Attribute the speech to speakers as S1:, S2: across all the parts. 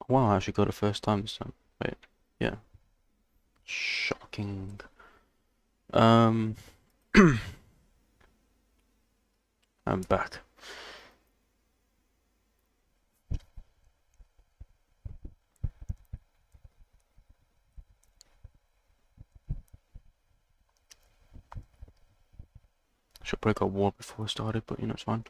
S1: Wow, I actually got it first time this time. Wait, yeah. Shocking. Um, I'm back. Should break a wall before I started, but you know it's fine.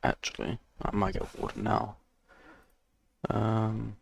S1: Actually, I might get water now. Um,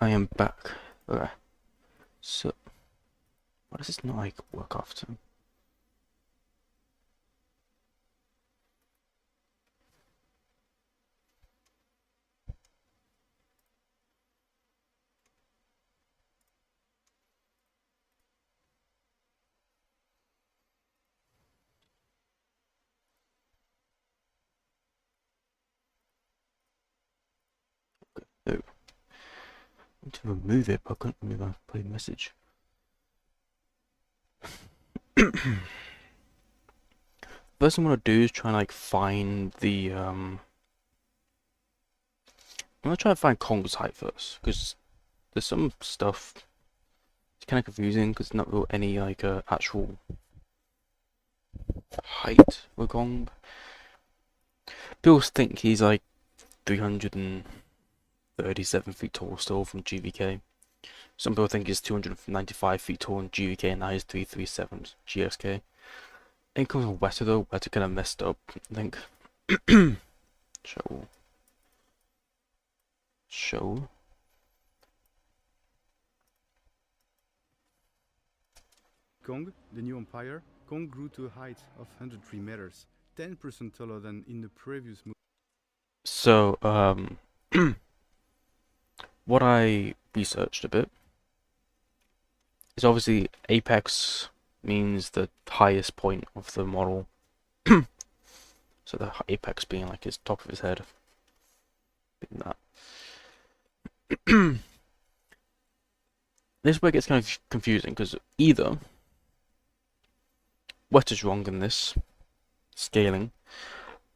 S1: I am back. Okay. So, why does this not like work after? Oh, I want to remove it, but I couldn't remove my play message. First thing I want to do is try and like find the I'm gonna try and find Kong's height first, because there's some stuff it's kind of confusing because not real any like actual height with Kong. People think he's like 337 feet tall still from GVK. Some people think he's 295 feet tall in GVK and now he's 337 GSK. I think it comes from Weta though. Weta kind of messed up, I think. Show. Show.
S2: Kong, the new empire, Kong grew to a height of 103 meters, 10% taller than in the previous movie.
S1: So, what I researched a bit. It's obviously apex means the highest point of the model. So the apex being like his top of his head. Being that. This is where it gets kind of confusing because either Wetter's wrong in this scaling,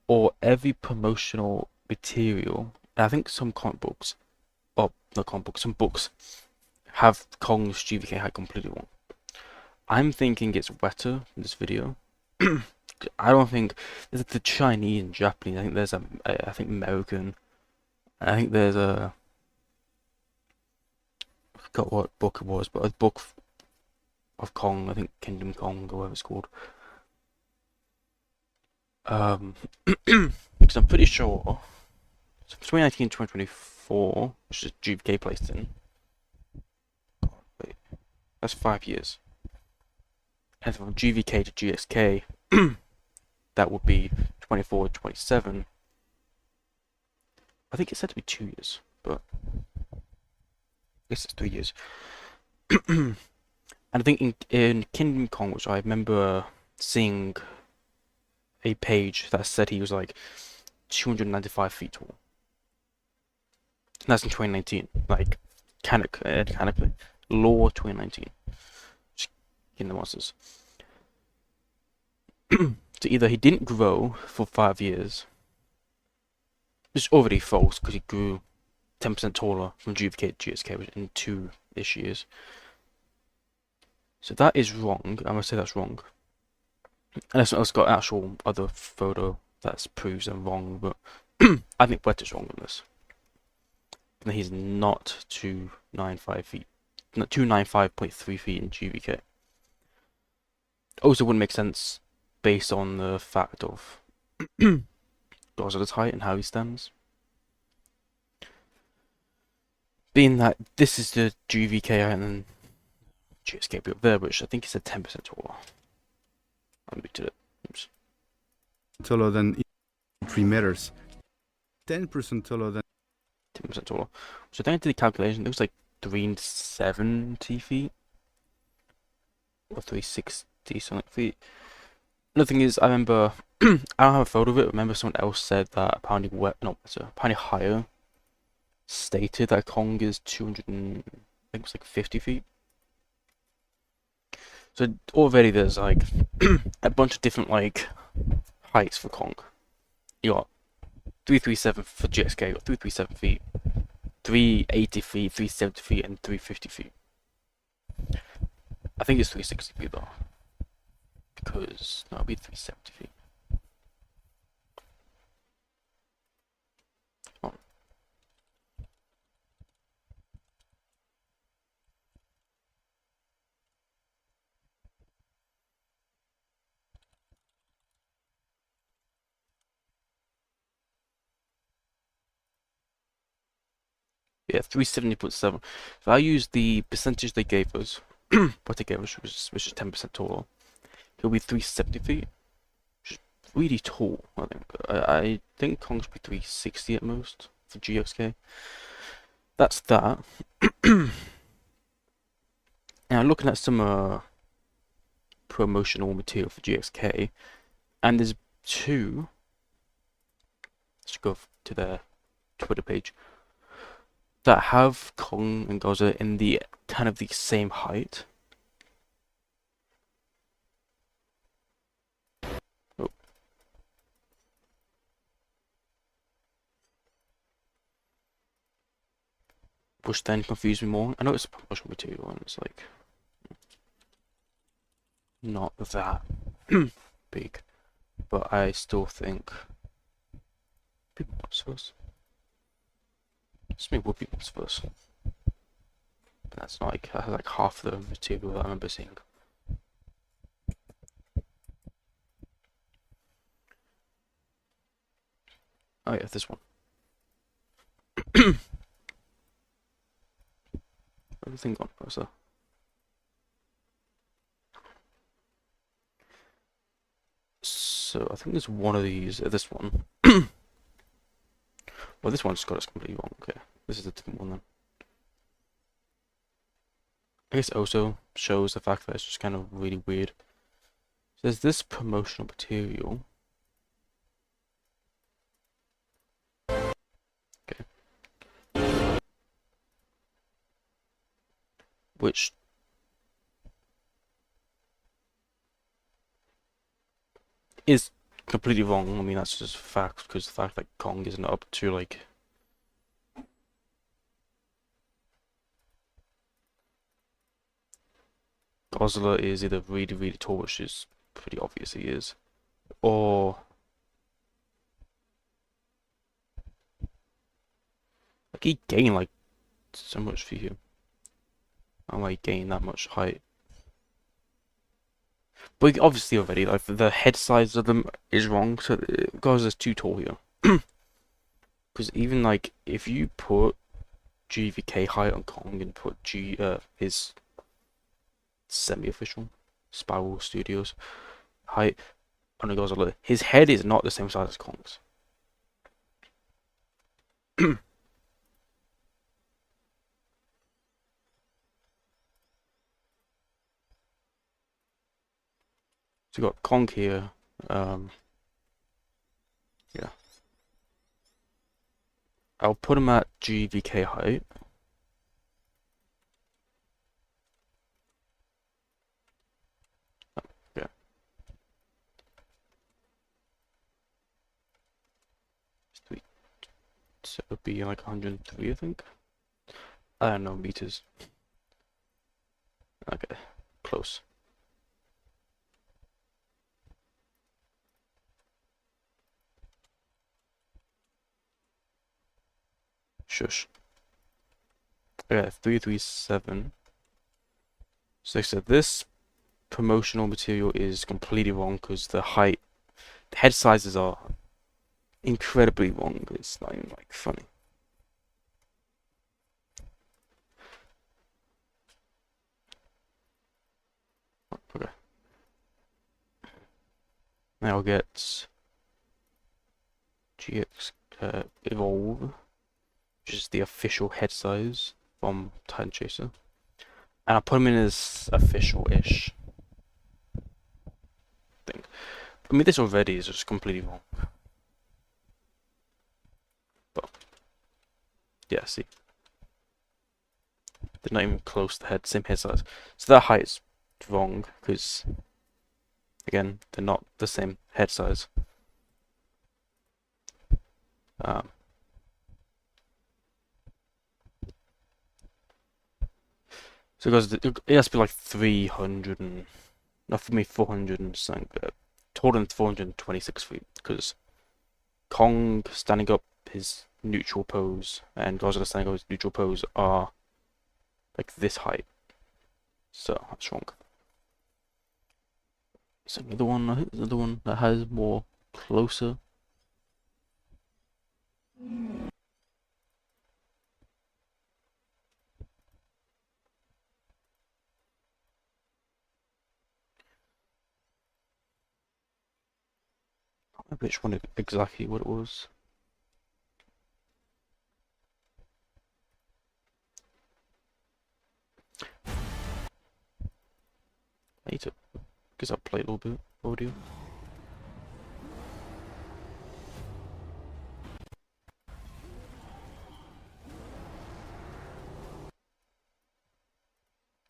S1: or every promotional material. I think some comic books, or not comic books, some books have Kong's GVK height completely wrong. I'm thinking it's Wetter in this video. I don't think there's the Chinese and Japanese. I think there's I think American. I think there's a. I forgot what book it was, but a book of Kong. I think Kingdom Kong or whatever it's called. Because I'm pretty sure. So 2019 2024, which is GVK placed in. God, wait, that's 5 years. And from GVK to GSK, that would be 24 27. I think it's said to be 2 years, but I guess it's 3 years. And I think in Kingdom Kong, which I remember seeing a page that said he was like 295 feet tall. And that's in 2019, like canonically, Lore 2019. Kingdom Monsters. So either he didn't grow for 5 years, which is already false because he grew 10% taller from GVK to GSK in 2-ish years. So that is wrong. I'm gonna say that's wrong. Unless it's got actual other photo that proves I'm wrong, but I think Wetter's wrong on this. And he's not 295 feet, not 295.3 feet in GVK. Also wouldn't make sense based on the fact of Godzill's height and how he stands. Being that this is the GVK height and then GSK up there, which I think is a 10% taller. I looked at it. Oops.
S2: Taller than 3 meters. 10% taller than
S1: 10% taller. So I think I did the calculation, it looks like 370 feet. Or 360 something feet. Another thing is, I remember, I don't have a photo of it, I remember someone else said that apparently higher stated that Kong is 200 and, I think it was like 50 feet. So already there's like a bunch of different like heights for Kong. You got 337 for GSK, you got 337 feet, 380 feet, 370 feet, and 350 feet. I think it's 360 feet though. Because no, it'll be 370 feet. Oh. Yeah, 370.7. If I use the percentage they gave us, what they gave us, which is 10% taller, it'll be 370 feet. Which is really tall, I think. I think Kong should be 360 at most for GXK. That's that. Now looking at some promotional material for GXK, and there's two. Let's go to their Twitter page that have Kong and Godzilla in the kind of the same height. Oh. Which then confused me more. I know it's a promotional material and it's like not that big, but I still think people want first. Just me would be first. But that's not like half the material that I remember seeing. Oh yeah, this one. Everything gone closer. So I think there's one of these. This one. Well, this one's got us completely wrong. Okay, this is a different one then. I guess also shows the fact that it's just kind of really weird. There's this promotional material. Okay. Which is completely wrong. I mean, that's just a fact, because the fact that Kong isn't up to, like, Godzilla is either really, really tall, which is pretty obvious he is, or like he gained like so much for you. I might gain that much height. But obviously already, like the head size of them is wrong, so Godzilla's too tall here. Because even like if you put GVK height on Kong and put his semi-official Spiral Studios height on a Godzilla, his head is not the same size as Kong's. So you got Kong here. Yeah. I'll put him at GVK height. Yeah. Sweet. So it would be like 103, I think. I don't know, meters. Okay, close. Shush. Okay, 337. So this promotional material is completely wrong because the head sizes are incredibly wrong. It's not even like funny. Okay. Now I'll get GX Evolve, which is the official head size from Titan Chaser. And I'll put him in his official-ish thing. I mean, this already is just completely wrong. But, yeah, see. They're not even close to the head, same head size. So that height is wrong, because, again, they're not the same head size. So it has to be like 300 and, not for me, 400 and something, taller than 426 feet, because Kong standing up his neutral pose and Godzilla standing up his neutral pose are like this height. So that's wrong. Is there another one? I think there's another one that has more closer. I don't remember which one exactly what it was. I need to, because I'll play a little bit audio.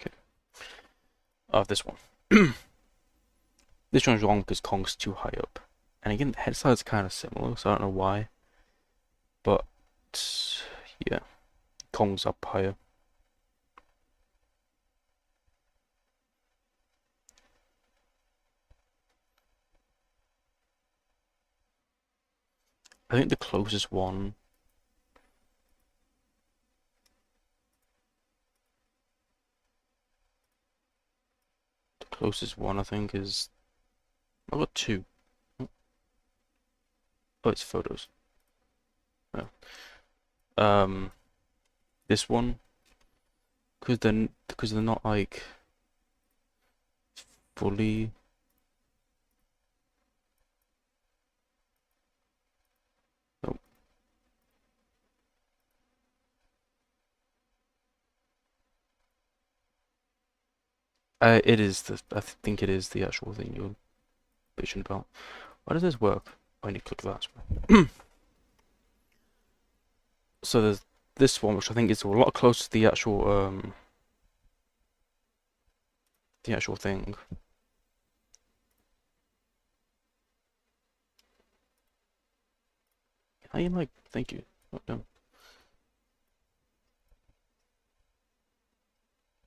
S1: Okay. This one. This one's wrong because Kong's too high up. And again, the head size is kind of similar, so I don't know why. But, yeah. Kong's up higher. I think the closest one. The closest one, I think, is. I've got two. Oh, it's photos. No. This one. Because they're not like fully. Nope. It is the. I think it is the actual thing you're bitching about. Why does this work? I need to click that. So there's this one, which I think is a lot closer to the actual thing. I like. Thank you. Oh, no.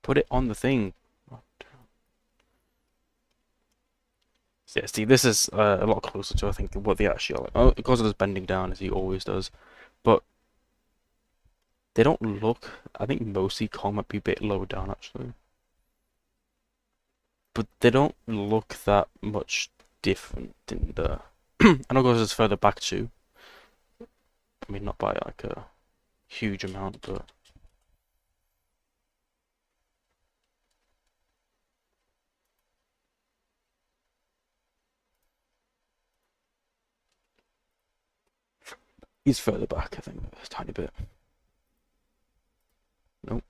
S1: Put it on the thing. Oh, yeah, see, this is a lot closer to I think what they actually are like. Oh, because of this bending down as he always does, but they don't look. I think mostly Kong might be a bit lower down actually, but they don't look that much different in the. I know Godzilla is further back too. I mean, not by like a huge amount, but he's further back. I think a tiny bit. Nope.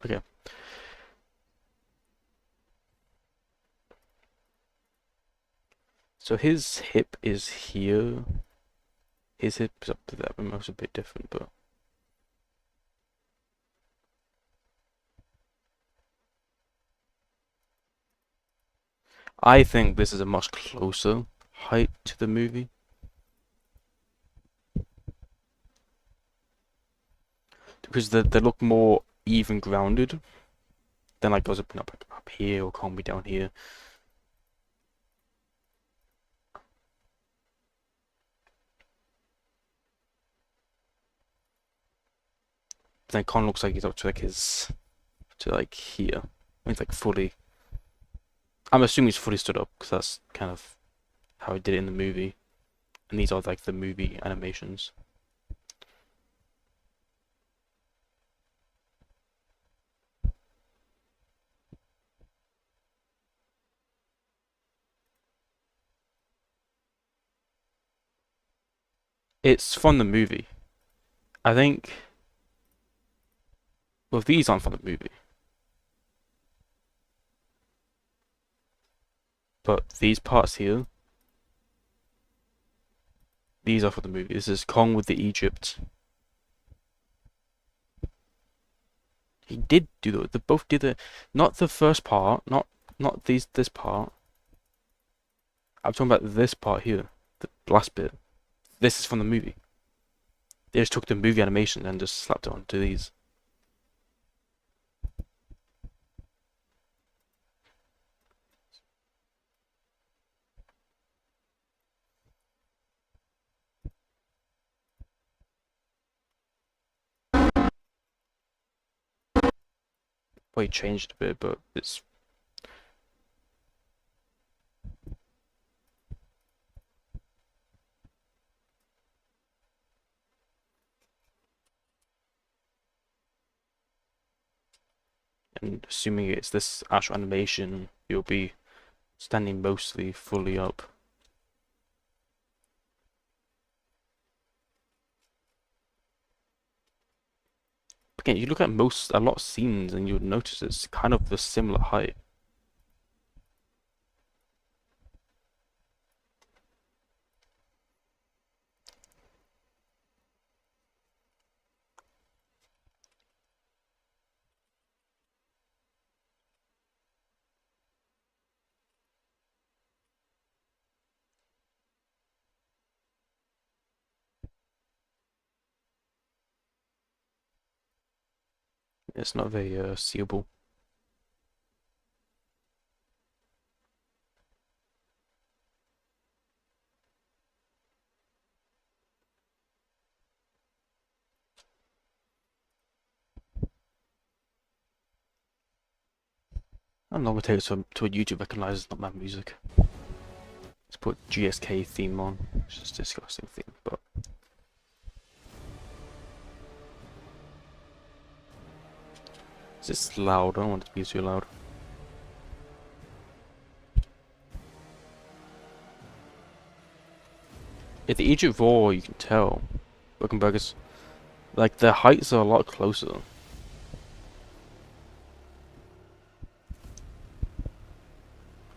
S1: Okay. So his hip is here. His hip is up to that, but most a bit different, but I think this is a much closer height to the movie. Because they look more even grounded than like goes up here or Kong be down here. Then Kong looks like he's up to like here. He's like fully. I'm assuming he's fully stood up because that's kind of how he did it in the movie. And these are like the movie animations. It's from the movie. I think. Well, these aren't from the movie. But these parts here. These are for the movie. This is Kong with the Egypt. He did do the. They both did the. Not the first part. Not this part. I'm talking about this part here. The last bit. This is from the movie. They just took the movie animation and just slapped it onto these. Well, he changed a bit, but it's. And assuming it's this actual animation, you'll be standing mostly fully up. Again, you look at a lot of scenes and you would notice it's kind of the similar height. It's not very seeable. I'm not gonna take it to a YouTube recognizes it's not my music. Let's put GSK theme on. It's just a disgusting theme, but is this loud? I don't want it to be too loud. At the Egypt War, you can tell, Buckenbergers, like their heights are a lot closer.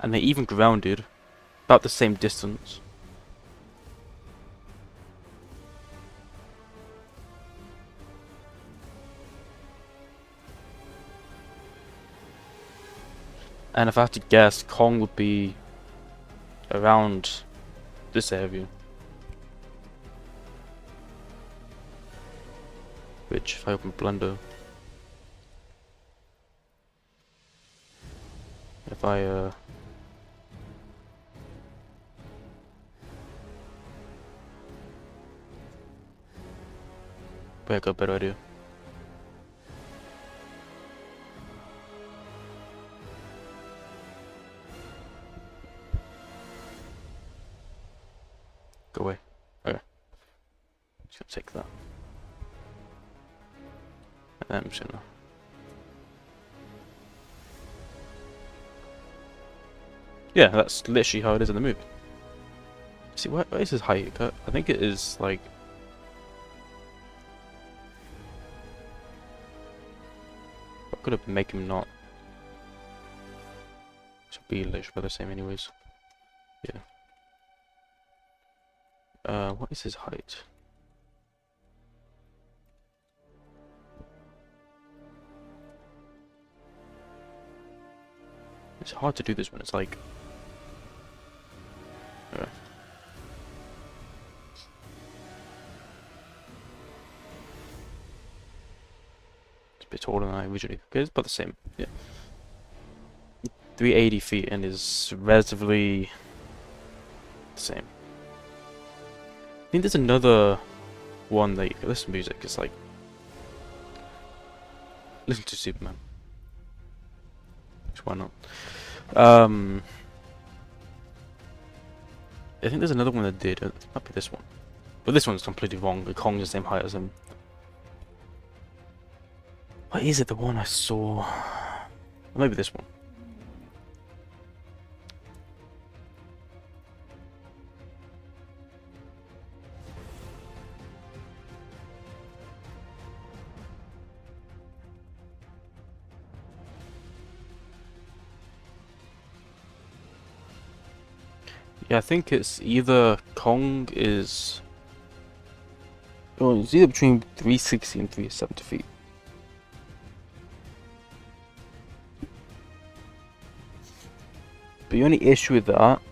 S1: And they even grounded about the same distance. And if I had to guess, Kong would be around this area. Which, if I open Blender, if I wait, I got a better idea. Go away. Okay. Just gonna take that. And then I'm just gonna. Yeah, that's literally how it is in the movie. See, what is his height? I think it is like. What could have make him not? Should be literally the same, anyways. Yeah. What is his height? It's hard to do this when it's like. It's a bit taller than I originally. Okay, it's about the same. Yeah. 380 feet and is relatively the same. I think there's another one that you can listen to music. It's like listen to Superman. Why not? I think there's another one that did. It might be this one, but this one's completely wrong. The Kong's the same height as him. What is it? The one I saw? Or maybe this one. Yeah, I think it's either Kong is. Oh, it's either between 360 and 370 feet. But the only issue with that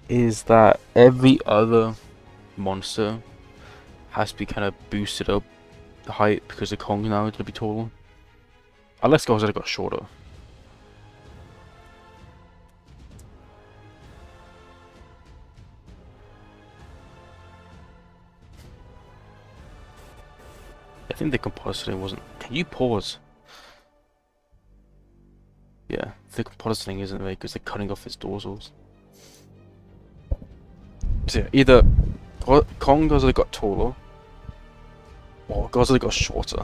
S1: is that every other monster has to be kind of boosted up the height because the Kong now is going to be taller. Unless Godzilla got shorter. I think the compositing wasn't. Can you pause? Yeah, the compositing isn't very good because they're cutting off its dorsals. So yeah, either Kong Godzilla got taller, or Godzilla got shorter.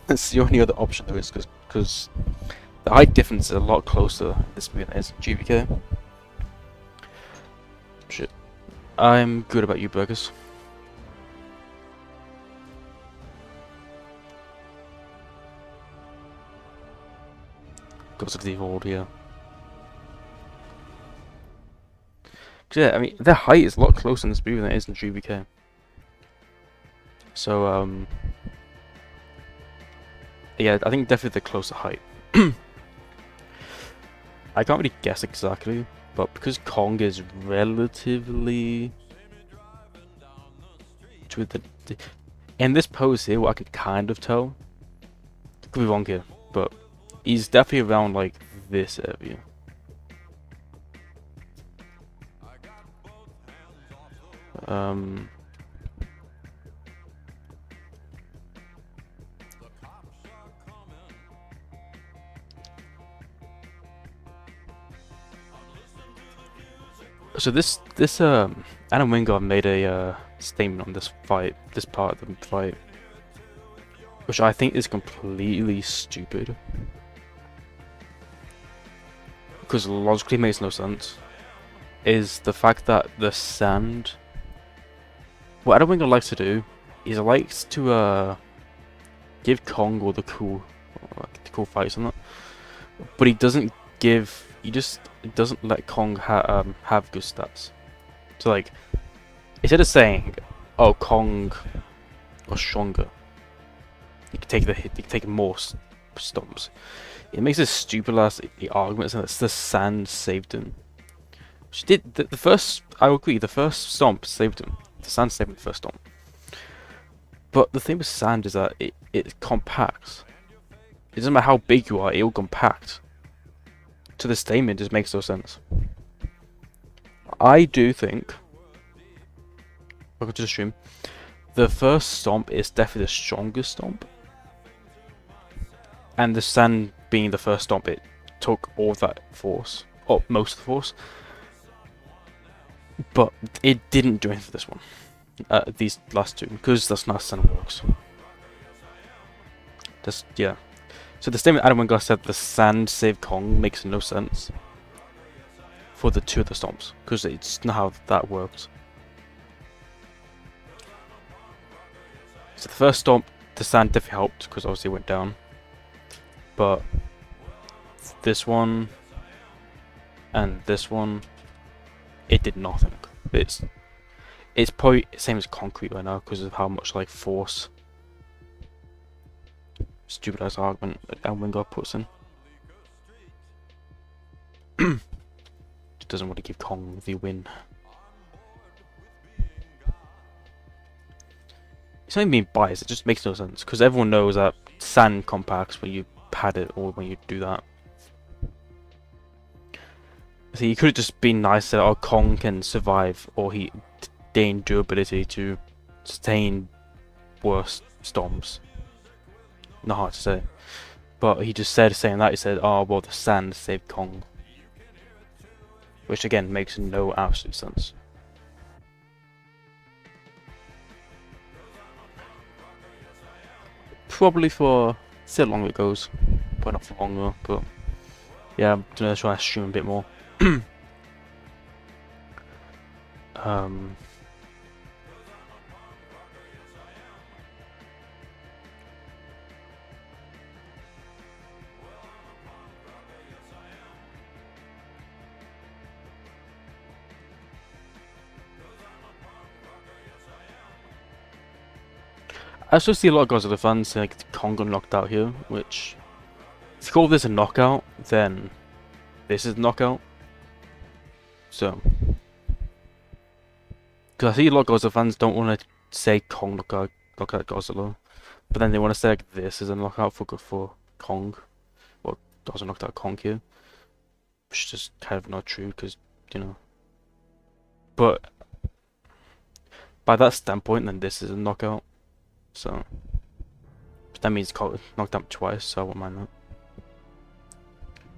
S1: That's the only other option there is, because the height difference is a lot closer in this movie than it is in GVK. Shit. I'm good about you, burgers. Godzilla evolved here. Yeah, I mean, their height is a lot closer in this movie than it is in GVK. So, yeah, I think definitely the closer height. I can't really guess exactly, but because Kong is relatively to the in this pose here, what I could kind of tell, could be wrong here, but he's definitely around like this area. So this Adam Wingard made a statement on this fight, this part of the fight, which I think is completely stupid, because logically makes no sense. is the fact that the sand. What Adwinger likes to do is he likes to give Kong all the cool fights and that, but he doesn't give. He just doesn't let Kong have good stats. So like, instead of saying, "Oh, Kong was stronger," he can take the hit. He can take more stomps. It makes this stupid ass argument saying that the sand saved him. She did the first. I agree. The first stomp saved him. The sand saved him the first stomp. But the thing with sand is that it compacts. It doesn't matter how big you are, it will compact. To the statement, it just makes no sense. I do think, welcome to the stream, the first stomp is definitely the strongest stomp. And the sand being the first stomp, it took all that force, or most of the force. But it didn't do anything for this one. These last two, because that's not how sand works. Just, yeah. So the statement Adam Wingard said the sand saved Kong makes no sense for the two of the stomps, because it's not how that works. So the first stomp, the sand definitely helped, because obviously it went down. But this one and this one, it did nothing. It's probably the same as concrete right now because of how much like force. Stupid ass argument that Wingard puts in. Just doesn't want to give Kong the win. It's not even being biased, it just makes no sense because everyone knows that sand compacts when you pad it or when you do that. So you could have just been nice that Kong can survive, or he gained durability to sustain worse stomps. Not hard to say. But he just said, saying that, he said, "Oh, well, the sand saved Kong." Which again makes no absolute sense. Probably for, see how long it goes. Probably not for longer, but yeah, I'm gonna try to stream a bit more. I also see a lot of Godzilla fans saying like Kong got knocked out here, which if you call this a knockout, then this is a knockout. So, because I see a lot of Godzilla fans don't want to say Kong knockout Godzilla, but then they want to say like this is a knockout for Kong, or Godzilla knocked out Kong here, which is just kind of not true because you know. But by that standpoint, then this is a knockout. So but that means Cole knocked out twice, so I won't mind that.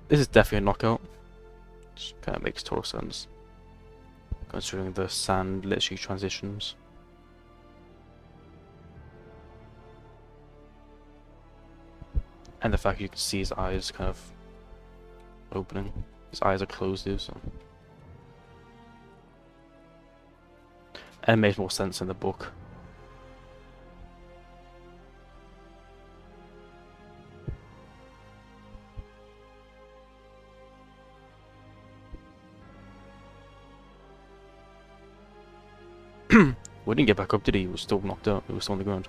S1: This is definitely a knockout. Just kind of makes total sense, considering the sand literally transitions. And the fact you can see his eyes kind of opening. His eyes are closed here, so. And it makes more sense in the book. We didn't get back up, did he? He was still knocked out. He was still on the ground.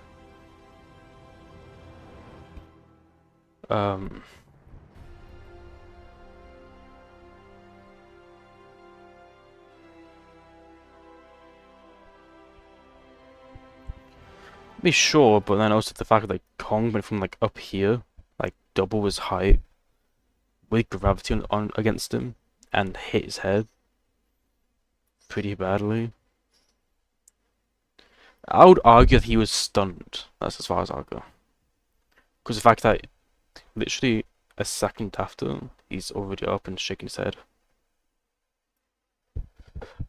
S1: Be sure, but then also the fact that like, Kong went from like up here, like double his height, with gravity on against him, and hit his head pretty badly. I would argue that he was stunned. That's as far as I'll go. Because the fact that literally a second after, he's already up and shaking his head.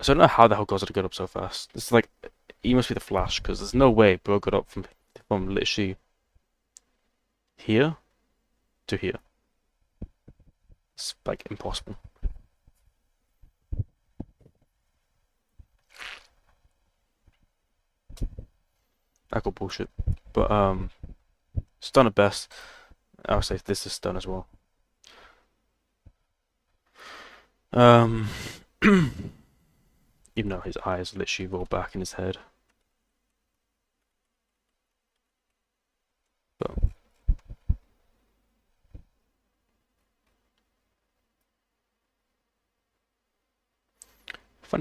S1: So I don't know how the hell Godzilla got up so fast. It's like, he must be the Flash, because there's no way bro got up from literally here to here. It's like impossible. Echo bullshit. But stun at best. I would say this is stun as well. Even though his eyes literally roll back in his head. But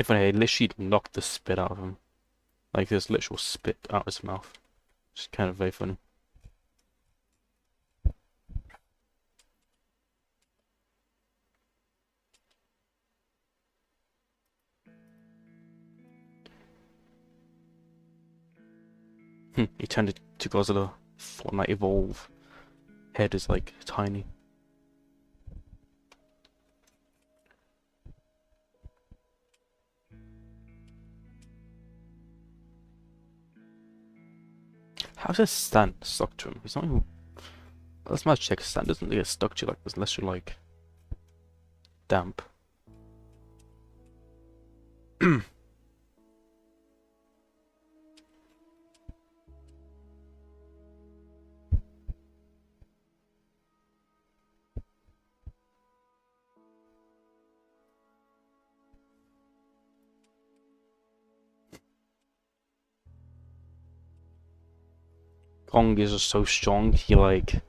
S1: funny, he literally knocked the spit out of him. Like there's literal spit out of his mouth. It's kind of very funny. He turned it to Godzilla. Fortnite Evolve. Head is like tiny. How's his stand stuck to him? He's not even. Let's not check. His stand doesn't get stuck to you like this unless you're like damp. Kong is just so strong, he like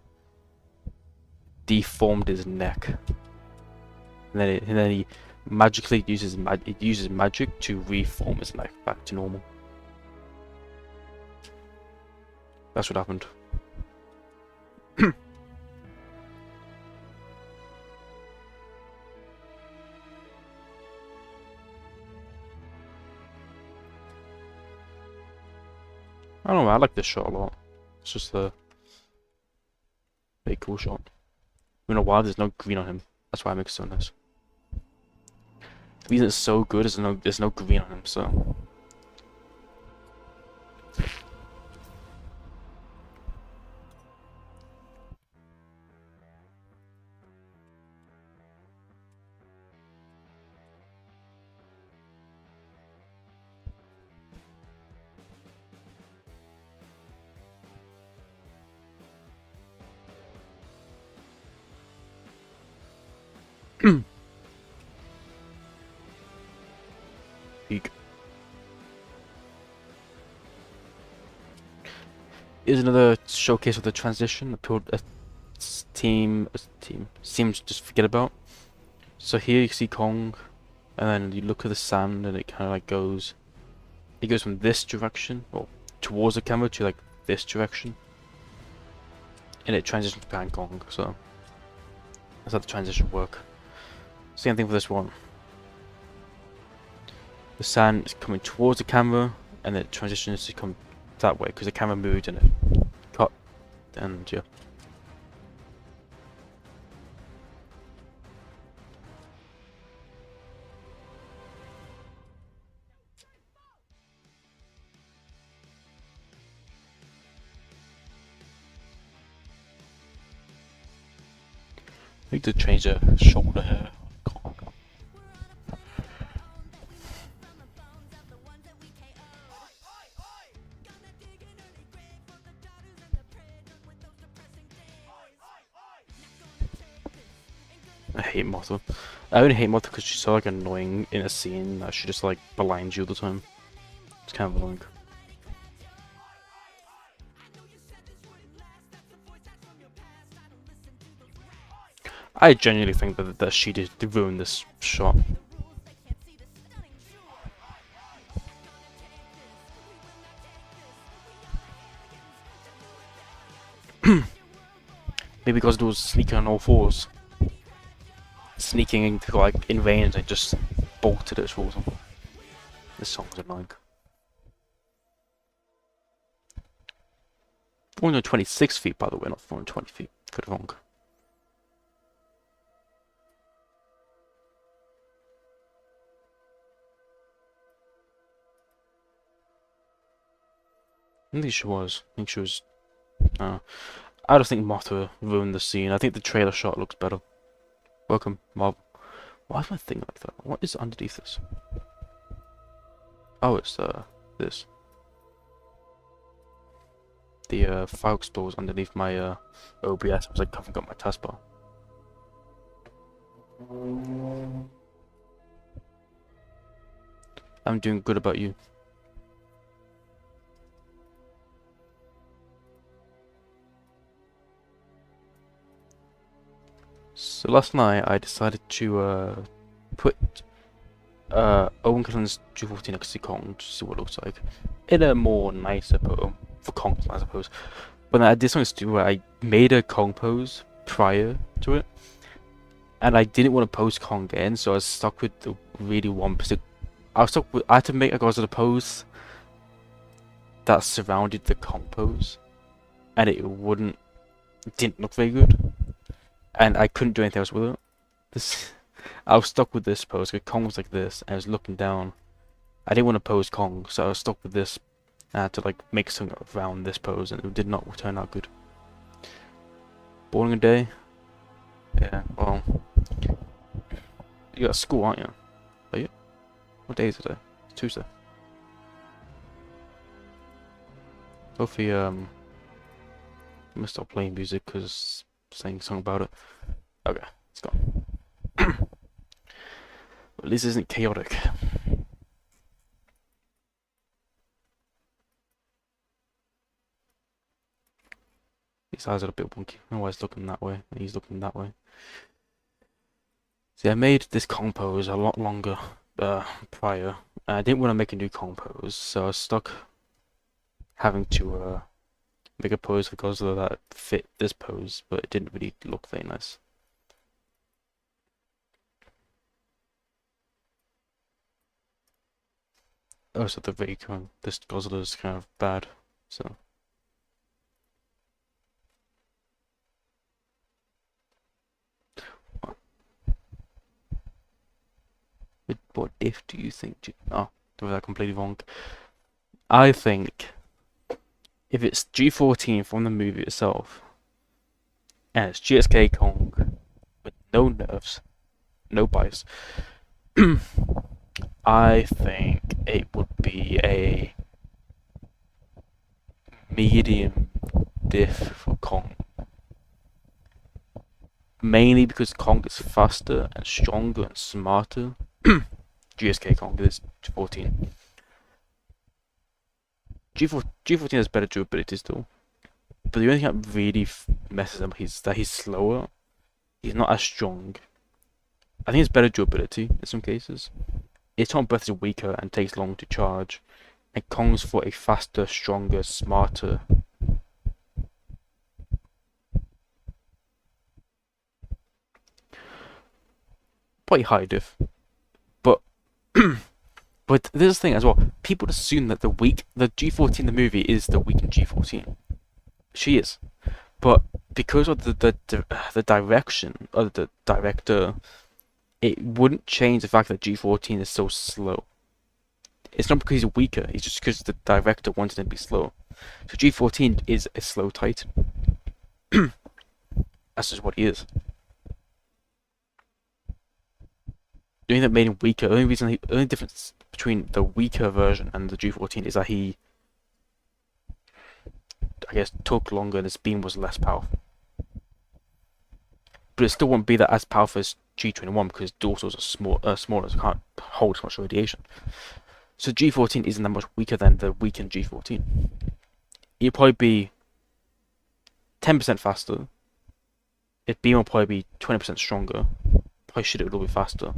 S1: deformed his neck, and then he magically uses magic to reform his neck back to normal. That's what happened. I don't know, I like this shot a lot. It's just a very cool shot. You know why there's no green on him. That's why it makes it so nice. The reason it's so good is there's no green on him, so. Peak. Here's another showcase of the transition a team seems to just forget about. So here you see Kong, and then you look at the sand, and it kind of like goes. It goes from this direction, or towards the camera, to like this direction, and it transitions behind Kong. So that's how the transition work. Same thing for this one. The sand is coming towards the camera, and the transition is to come that way because the camera moved and it cut, and yeah. I need to change the shoulder hair. I hate Mothra. I only hate Mothra because she's so like annoying in a scene that she just like blinds you all the time. It's kind of annoying. I genuinely think that she did ruin this shot. Maybe because it was sneaking on all fours. Sneaking into like in range and just bolted it towards him. This song's annoying. 426 feet, by the way, not 420 feet. Could have wrong. I think she was. I think she was. I don't think Mothra ruined the scene. I think the trailer shot looks better. Welcome, Mob. Why is my thing like that? What is underneath this? Oh, it's this. the file explorers underneath my OBS. I was like covering up my taskbar. I'm doing good. About you? So last night I decided to put Owen Cullen's G14 next to Kong to see what it looks like in a more nicer pose for Kong, I suppose. But then I did something stupid where I made a Kong pose prior to it, and I didn't want to pose Kong again, so I was stuck with the really one particular. I had to make a Godzilla pose that surrounded the Kong pose, and it didn't look very good, and I couldn't do anything else with it. I was stuck with this pose because Kong was like this, and I was looking down. I didn't want to pose Kong, so I was stuck with this. I had to like make something around this pose, and it did not turn out good. Boring day. Yeah. Well, you got school, aren't you? Are you? What day is it today? It's Tuesday. Hopefully, I'm gonna stop playing music because saying something about it. Okay, let's go. At least it isn't chaotic. His eyes are a bit wonky. My wife's looking that way, and he's looking that way. See, I made this Kong pose a lot longer prior. I didn't want to make a new Kong pose, so I was stuck having to make a pose for Godzilla that fit this pose, but it didn't really look very nice. Oh, so this Godzilla is kind of bad, so. What diff do you think? Oh, was that completely wrong? I think if it's G14 from the movie itself, and it's GSK Kong with no nerves, no bias, I think it would be a medium diff for Kong. Mainly because Kong is faster and stronger and smarter. GSK Kong is 14. G14 has better durability still. But the only thing that really messes him is that he's slower. He's not as strong. I think it's better durability in some cases. Its on breath is weaker and takes long to charge. And Kong's for a faster, stronger, smarter. Quite high diff. But but this thing as well, people assume that the G14 in the movie is the weakened G14. She is. But because of the direction of the director, it wouldn't change the fact that G14 is so slow. It's not because he's weaker, it's just because the director wanted him to be slow. So G14 is a slow Titan. That's just what he is. The only thing that made him weaker, the only difference between the weaker version and the G14 is that he, I guess, took longer and his beam was less powerful. But it still won't be that as powerful as G21 because dorsals are smaller, so can't hold as much radiation. So G14 isn't that much weaker than the weakened G14. It'll probably be 10% faster. Its beam will probably be 20% stronger. Probably shoot it a little bit faster.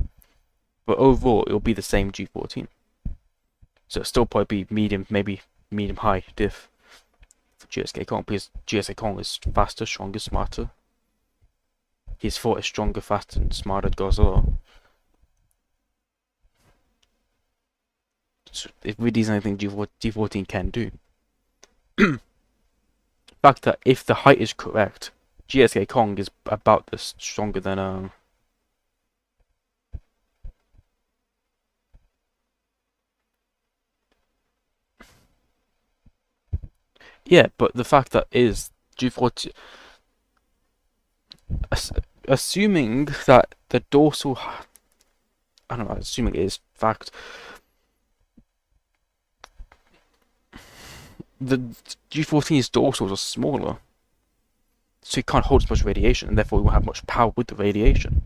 S1: But overall, it'll be the same G14. So it'll still probably be medium, maybe medium-high diff for GSK Kong, because GSK Kong is faster, stronger, smarter. His fought is stronger, faster, and smarter than Godzilla. So it really isn't anything G14 can do. The fact that if the height is correct, GSK Kong is about this stronger than yeah, but the fact that is G14, assuming that the dorsal, I don't know, assuming it is fact, the G14's dorsals are smaller, so it can't hold as much radiation, and therefore it won't have much power with the radiation.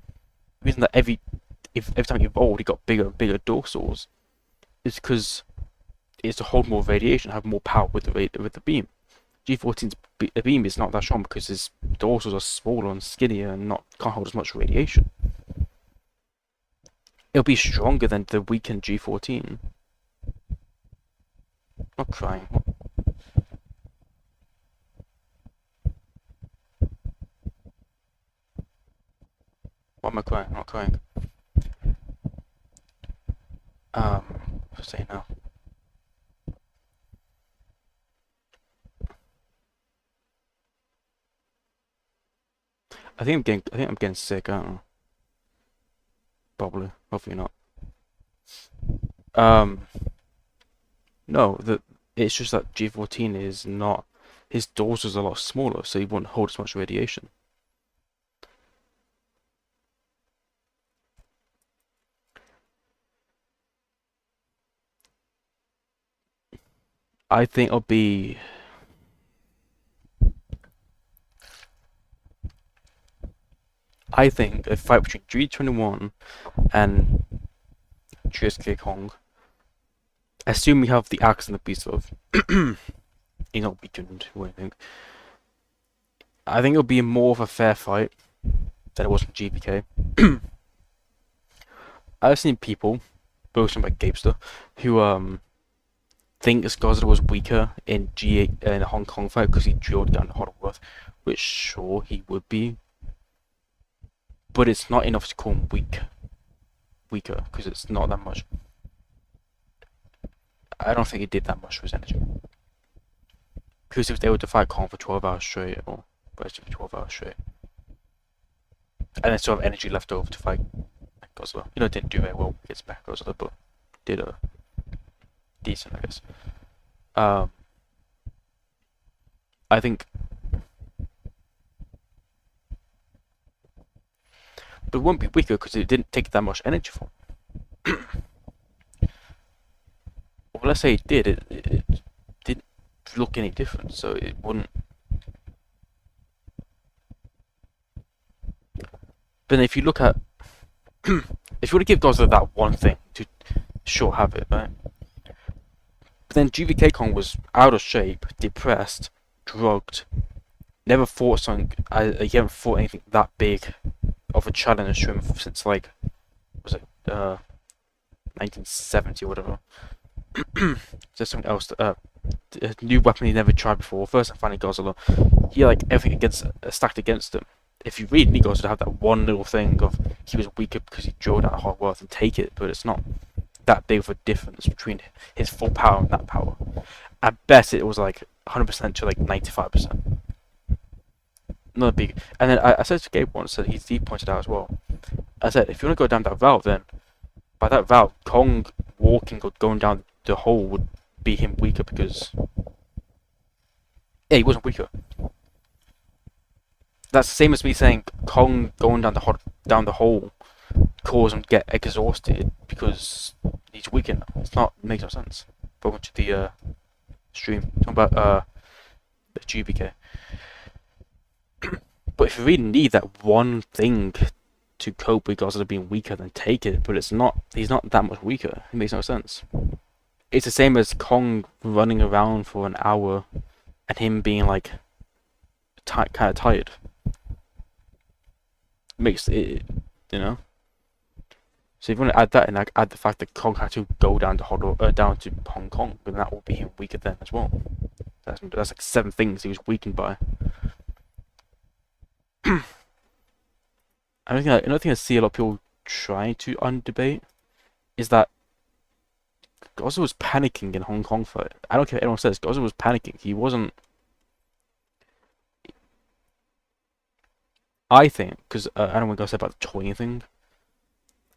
S1: The reason that every time it evolved, it got bigger and bigger dorsals is because it's to hold more radiation, have more power with the beam. G14's beam is not that strong because his dorsals are smaller and skinnier and can't hold as much radiation. It'll be stronger than the weakened G14. Not crying. Why am I crying? I'm not crying. What's I saying now? I think I'm getting sick. I don't know. Probably. Hopefully not. No, it's just that G14 is not. His dorsal is a lot smaller, so he won't hold as much radiation. I think it'll be. I think a fight between G21 and GSK Kong. Assume we have the axe and the beast of. He's not weakened or anything. I think it'll be more of a fair fight than it was in GBK. I've seen people, boasting about Gapester, who think Godzilla was weaker in G8 in the Hong Kong fight because he drilled down Hollowworth, which sure he would be, but it's not enough to call him weaker because it's not that much. I don't think he did that much for his energy. Because if they were to fight Kong for 12 hours straight, or rest for 12 hours straight, and then still have energy left over to fight Godzilla. You know, it didn't do very well against Mechagodzilla, but did a decent, I guess. I think, but it won't be weaker because it didn't take that much energy from. Well, let's say it did. It didn't look any different, so it wouldn't. But if you look at, if you were to give Godzilla that one thing to sure have it, right? But then GVK Kong was out of shape, depressed, drugged, never fought something. He haven't fought anything that big of a challenge to him since like, was it 1970 or whatever. Just something else. A new weapon he never tried before. First, and finally Godzilla. He had like everything stacked against him. If you really need Godzilla to have that one little thing of he was weaker because he drilled out Hollowworth and take it, but it's not that big of a difference between his full power and that power. At best, it was like 100% to like 95%. Not big. And then I said to Gabe once that he pointed out as well. I said, if you want to go down that valve, then by that valve, Kong walking or going down the hole would be him weaker because he wasn't weaker. That's the same as me saying Kong going down the hole cause him to get exhausted because he's weaker now. It makes no sense. Welcome to the stream. Talking about the GBK. But if you really need that one thing to cope with Godzilla being weaker, then take it. But it's not. He's not that much weaker. It makes no sense. It's the same as Kong running around for an hour and him being like kind of tired. Makes it, you know. So if you want to add that and add the fact that Kong had to go down to down to Hong Kong, then that will be him weaker then as well. That's like 7 things he was weakened by. Another thing I see a lot of people trying to undebate is that Godzilla was panicking in Hong Kong fight. I don't care what anyone says. Godzilla was panicking. He wasn't. I think, because I don't want to say about the toying thing.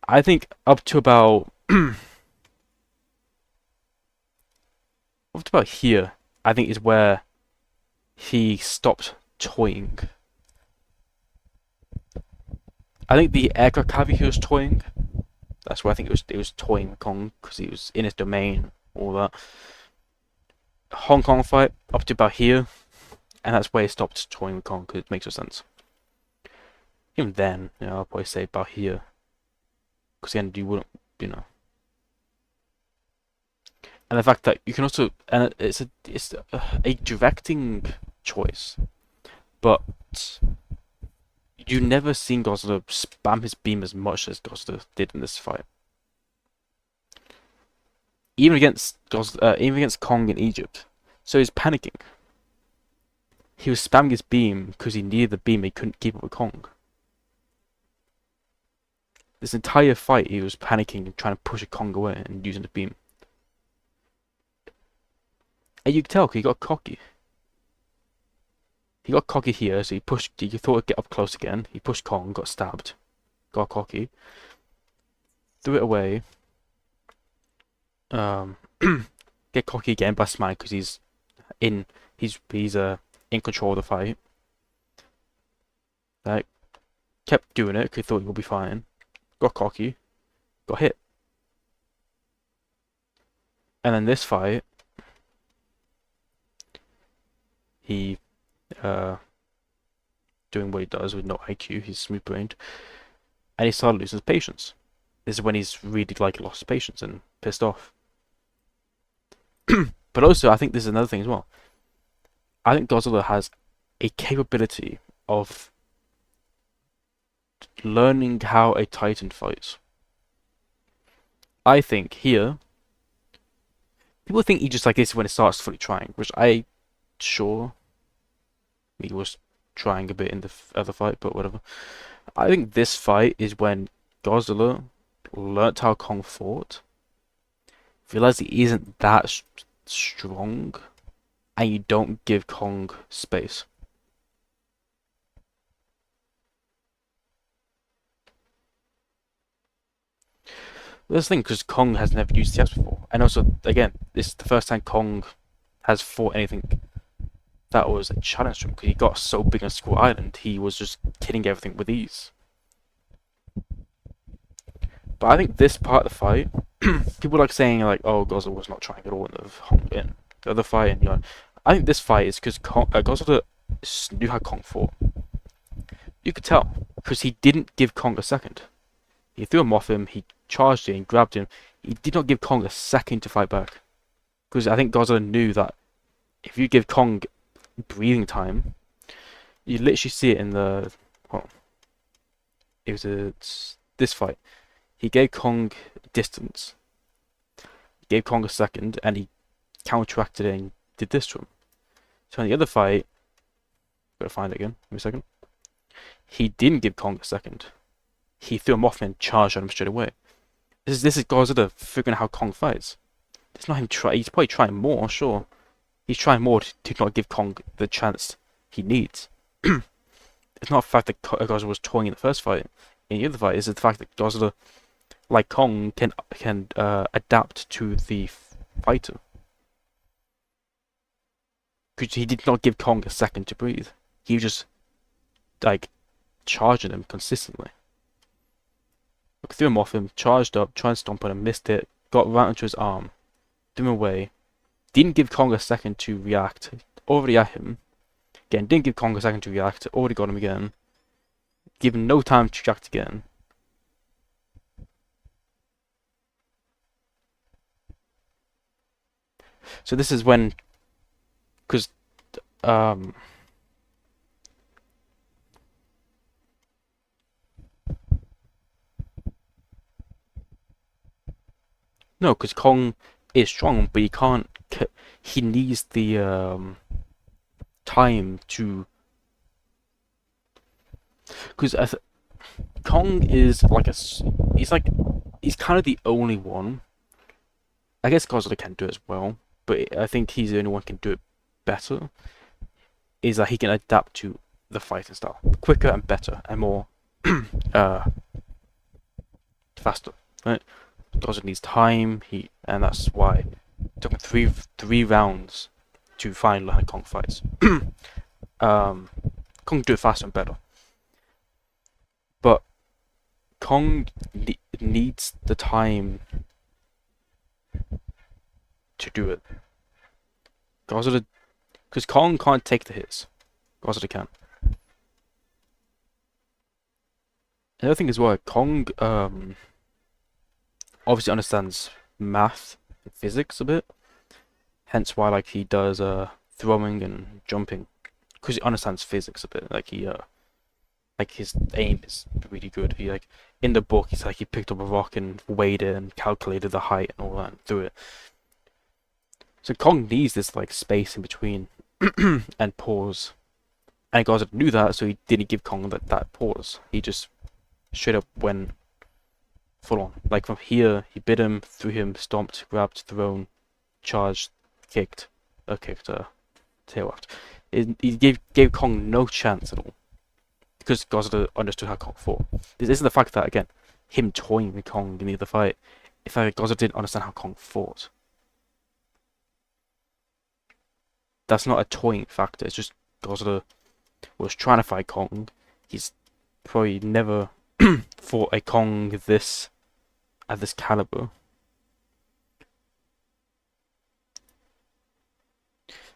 S1: I think up to about here, I think is where he stopped toying. I think the aircraft carrier he was toying. That's where I think it was toying with Kong because he was in his domain, all that. Hong Kong fight up to about here, and that's where he stopped toying with Kong because it makes no sense. Even then, I'll probably say about here, because again, you wouldn't, And the fact that you can also, and it's a directing choice, but you never seen Godzilla spam his beam as much as Godzilla did in this fight. Even against Kong in Egypt. So he's panicking. He was spamming his beam because he needed the beam. He couldn't keep up with Kong. This entire fight, he was panicking and trying to push a Kong away and using the beam. And you can tell because he got cocky. He got cocky here, so he pushed. He thought he'd get up close again. He pushed Kong, got stabbed, got cocky, threw it away. Get cocky again by smiling because he's in control of the fight. Like, kept doing it because he thought he would be fine. Got cocky, got hit. And then this fight, he doing what he does with no IQ, he's smooth brained, and he started losing his patience. This is when he's really like lost his patience and pissed off. But also, I think this is another thing as well. I think Godzilla has a capability of learning how a Titan fights. I think here, people think he just like this when it starts fully trying, which sure, he was trying a bit in the other fight, but whatever. I think this fight is when Godzilla learnt how Kong fought, realized he isn't that strong, and you don't give Kong space. This thing, because Kong has never used TS before, and also, again, this is the first time Kong has fought anything that was a challenge to him, because he got so big on Skull Island, he was just killing everything with ease. But I think this part of the fight, people like saying like, "Oh, Godzilla was not trying at all in the other fight," and I think this fight is because Godzilla knew how Kong fought. You could tell because he didn't give Kong a second. He threw him off him. He charged him, grabbed him. He did not give Kong a second to fight back, because I think Godzilla knew that if you give Kong breathing time, you literally see it in the this fight. He gave Kong distance. He gave Kong a second, and he counteracted it and did this to him. So in the other fight, gotta find it again. Give me a second. He didn't give Kong a second. He threw him off and charged at him straight away. This is Godzilla figuring out how Kong fights. It's not him try. He's probably trying more, sure. He's trying more to not give Kong the chance he needs. It's not the fact that Godzilla was toying in the first fight. In the other fight, it's the fact that Godzilla, like Kong, can adapt to the fighter. Because he did not give Kong a second to breathe. He was just like charging him consistently. Threw him off him, charged up, tried to stomp on him, missed it, got right onto his arm, threw him away. Didn't give Kong a second to react. Already at him. Again, didn't give Kong a second to react. Already got him again. Give him no time to react again. So this is when, because no, because Kong is strong, but he can't. He needs the time to. Because Kong is like he's kind of the only one. I guess Godzilla can do it as well, but I think he's the only one who can do it better. Is that he can adapt to the fighting style quicker and better and more faster, right? Godzilla needs time, and that's why it took him three rounds to finally learn how Kong fights. Kong can do it faster and better, but Kong needs the time to do it. Godzilla, because Kong can't take the hits. Godzilla can. Another thing as well, Kong obviously understands math and physics a bit. Hence why like he does throwing and jumping, because he understands physics a bit. Like he like his aim is really good. He like in the book he's like he picked up a rock and weighed it and calculated the height and all that and threw it. So Kong needs this like space in between and pause. And Godzilla knew that, so he didn't give Kong that pause. He just straight up went full on. Like from here, he bit him, threw him, stomped, grabbed, thrown, charged, kicked, tail whacked. He gave Kong no chance at all. Because Godzilla understood how Kong fought. This isn't the fact that, again, him toying with Kong in the other fight. If Godzilla didn't understand how Kong fought. That's not a toying factor, it's just Godzilla was trying to fight Kong. He's probably never fought a Kong at this caliber.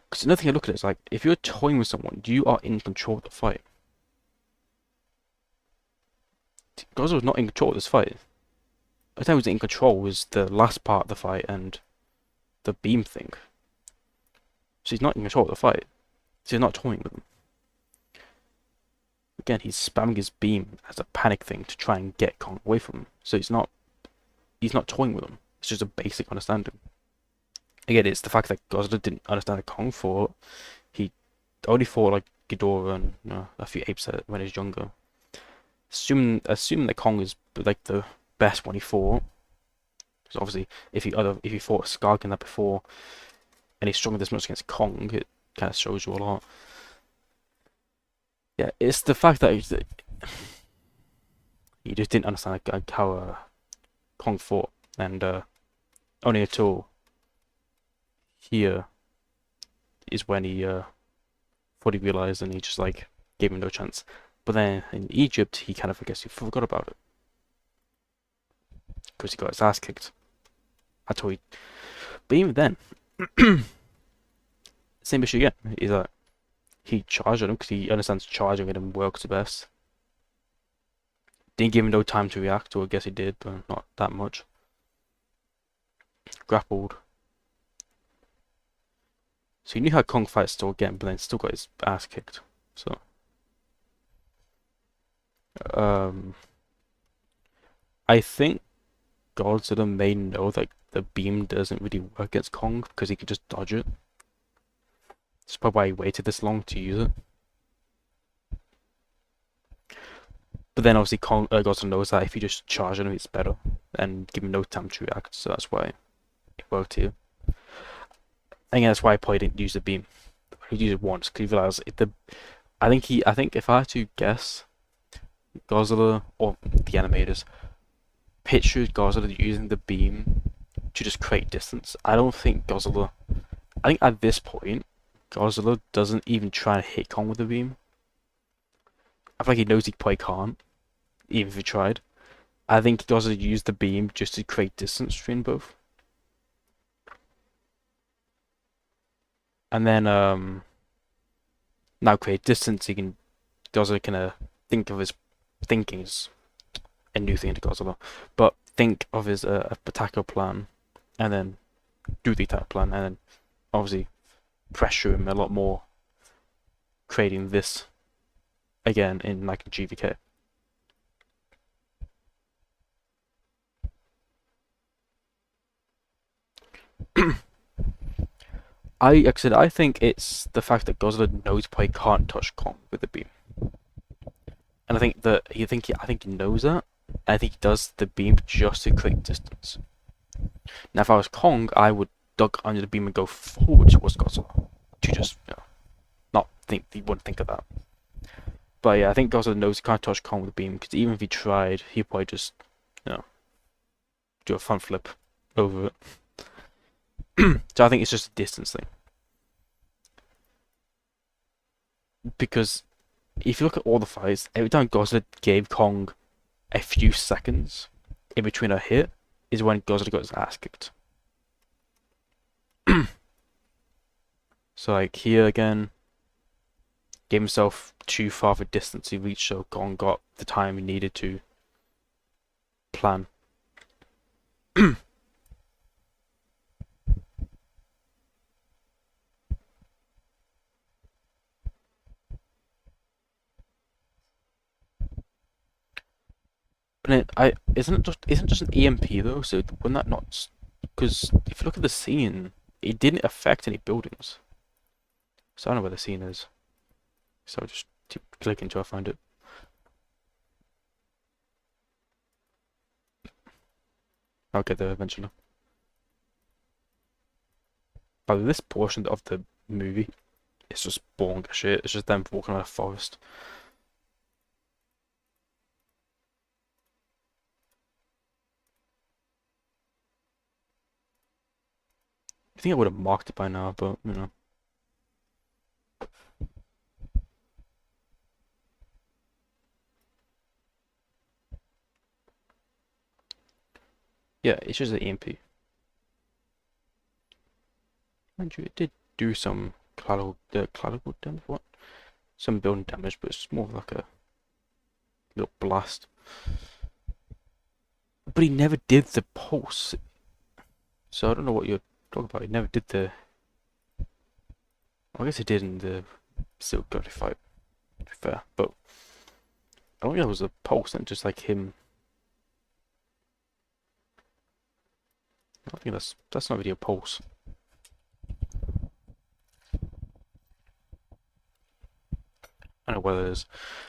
S1: Because another thing I look at it is like, if you're toying with someone, you are in control of the fight. Godzilla was not in control of this fight. The time he was in control was the last part of the fight and the beam thing. So he's not in control of the fight. So he's not toying with him. Again, he's spamming his beam as a panic thing to try and get Kong away from him. So he's not toying with him. It's just a basic understanding. Again, it's the fact that Godzilla didn't understand how Kong fought. He only fought like Ghidorah and a few apes when he was younger. Assuming that Kong is like the best one he fought. Because obviously, if he fought Skark in that before, and he's stronger this much against Kong, it kind of shows you a lot. Yeah, it's the fact that he just didn't understand how Kong fought, and only until here is when he fully realized, and he just like gave him no chance. But then in Egypt, he kind of, I guess, he forgot about it because he got his ass kicked. But even then, same issue again. Is that he charged at him because he understands charging at him works the best. Didn't give him no time to react, or I guess he did, but not that much. Grappled. So he knew how Kong fight still again, but then still got his ass kicked. So I think Godzilla may know that the beam doesn't really work against Kong because he could just dodge it. That's probably why he waited this long to use it. But then obviously Godzilla knows that if you just charge him, it's better and give him no time to react. So that's why it worked here. I think that's why I probably didn't use the beam. He used it once because he realized I think if I had to guess, Godzilla or the animators pictured Godzilla using the beam to just create distance. I don't think Godzilla. I think at this point, Godzilla doesn't even try to hit Kong with the beam. I feel like he knows he probably can't, even if he tried. I think Godzilla used the beam just to create distance between both. And then now create distance. Godzilla can think of his thinking is a new thing to Godzilla, but think of his attack plan, and then do the attack plan, and then obviously pressure him a lot more, creating this again in like GVK. I think it's the fact that Godzilla knows he can't touch Kong with the beam, and I think he knows that. And I think he does the beam just to create distance. Now, if I was Kong, I would duck under the beam and go forward towards Godzilla to just not think. He wouldn't think of that. But yeah, I think Godzilla knows he can't touch Kong with the beam because even if he tried, he'd probably just do a front flip over it. So I think it's just a distance thing. Because if you look at all the fights, every time Godzilla gave Kong a few seconds in between a hit is when Godzilla got his ass kicked. So like here again, gave himself too far of a distance he reached, so Kong got the time he needed to plan. But I isn't just an EMP though, so wouldn't that not? Because if you look at the scene, it didn't affect any buildings. So I don't know where the scene is. So I'll just keep clicking until I find it. I'll get there eventually. But this portion of the movie, it's just boring as shit. It's just them walking around a forest. I think I would have marked it by now, but you know. Yeah, it's just an EMP. Mind you, it did do some collateral damage, what? Some building damage, but it's more like a little blast. But he never did the pulse, so I don't know what you're talking about. He never did the. Well, I guess he did in the Silk Godly fight, to be fair, but I don't think that was a pulse, and just like him. I think that's not really a pulse. I don't know what it is.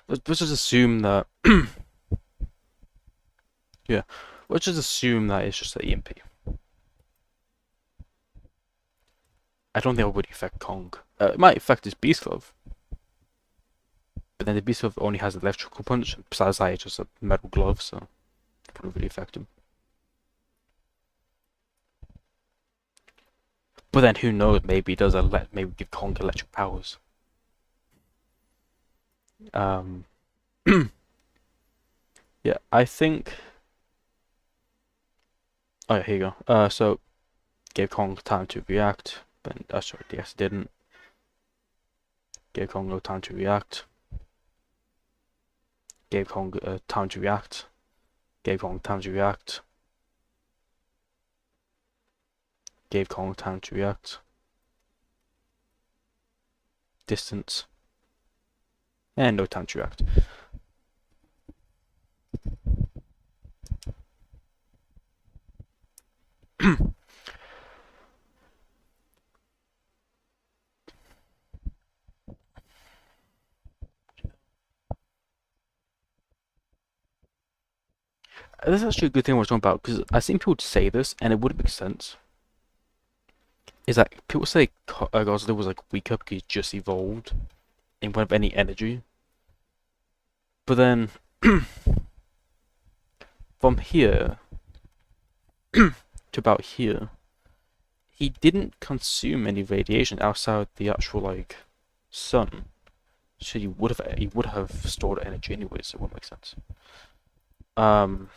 S1: Let's just assume that. Yeah, let's just assume that it's just an EMP. I don't think it would affect Kong. It might affect his Beast Glove, but then the Beast Glove only has electrical punch, and besides that, it's just a metal glove, so it wouldn't really affect him. But then who knows? Maybe it does maybe give Kong electric powers. Um, yeah, I think. Oh yeah, here you go. So gave Kong time to react, but sorry, yes, didn't. Gave Kong no time to react. Gave Kong time to react. Gave Kong time to react. Gave Kong time to react. Distance. And no time to react. This is actually a good thing I was talking about, because I've seen people say this, and it wouldn't make sense. Is that people say Godzilla was like weaker because he just evolved and won't have any energy. But then from here to about here, he didn't consume any radiation outside the actual like sun. So he would have stored energy anyways, so it wouldn't make sense. Um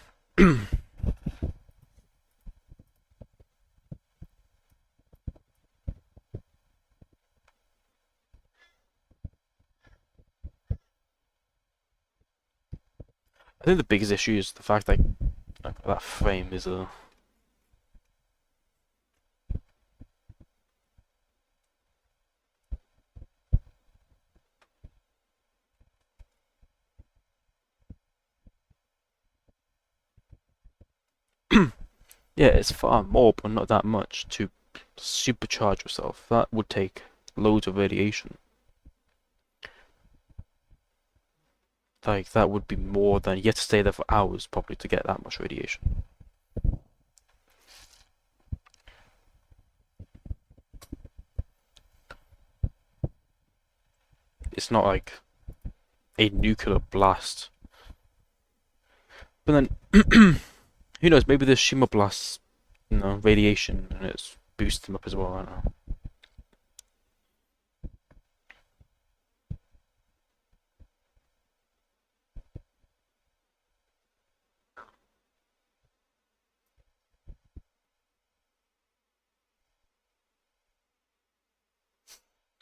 S1: I think the biggest issue is the fact that that frame is a. Yeah, it's far more, but not that much to supercharge yourself. That would take loads of radiation. Like, that would be more than you have to stay there for hours probably to get that much radiation. It's not like a nuclear blast. But then, who knows, maybe the Shima blasts, radiation and it's boosted them up as well, I don't know.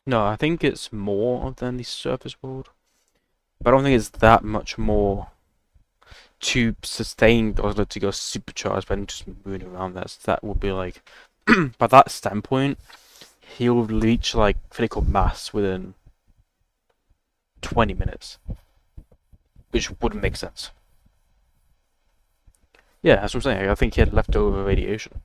S1: No, I think it's more than the surface world, but I don't think it's that much more to sustain Godzilla to go supercharged and just moving around. That would be like, by that standpoint, he'll reach like critical mass within 20 minutes, which wouldn't make sense. Yeah, that's what I'm saying. I think he had leftover radiation.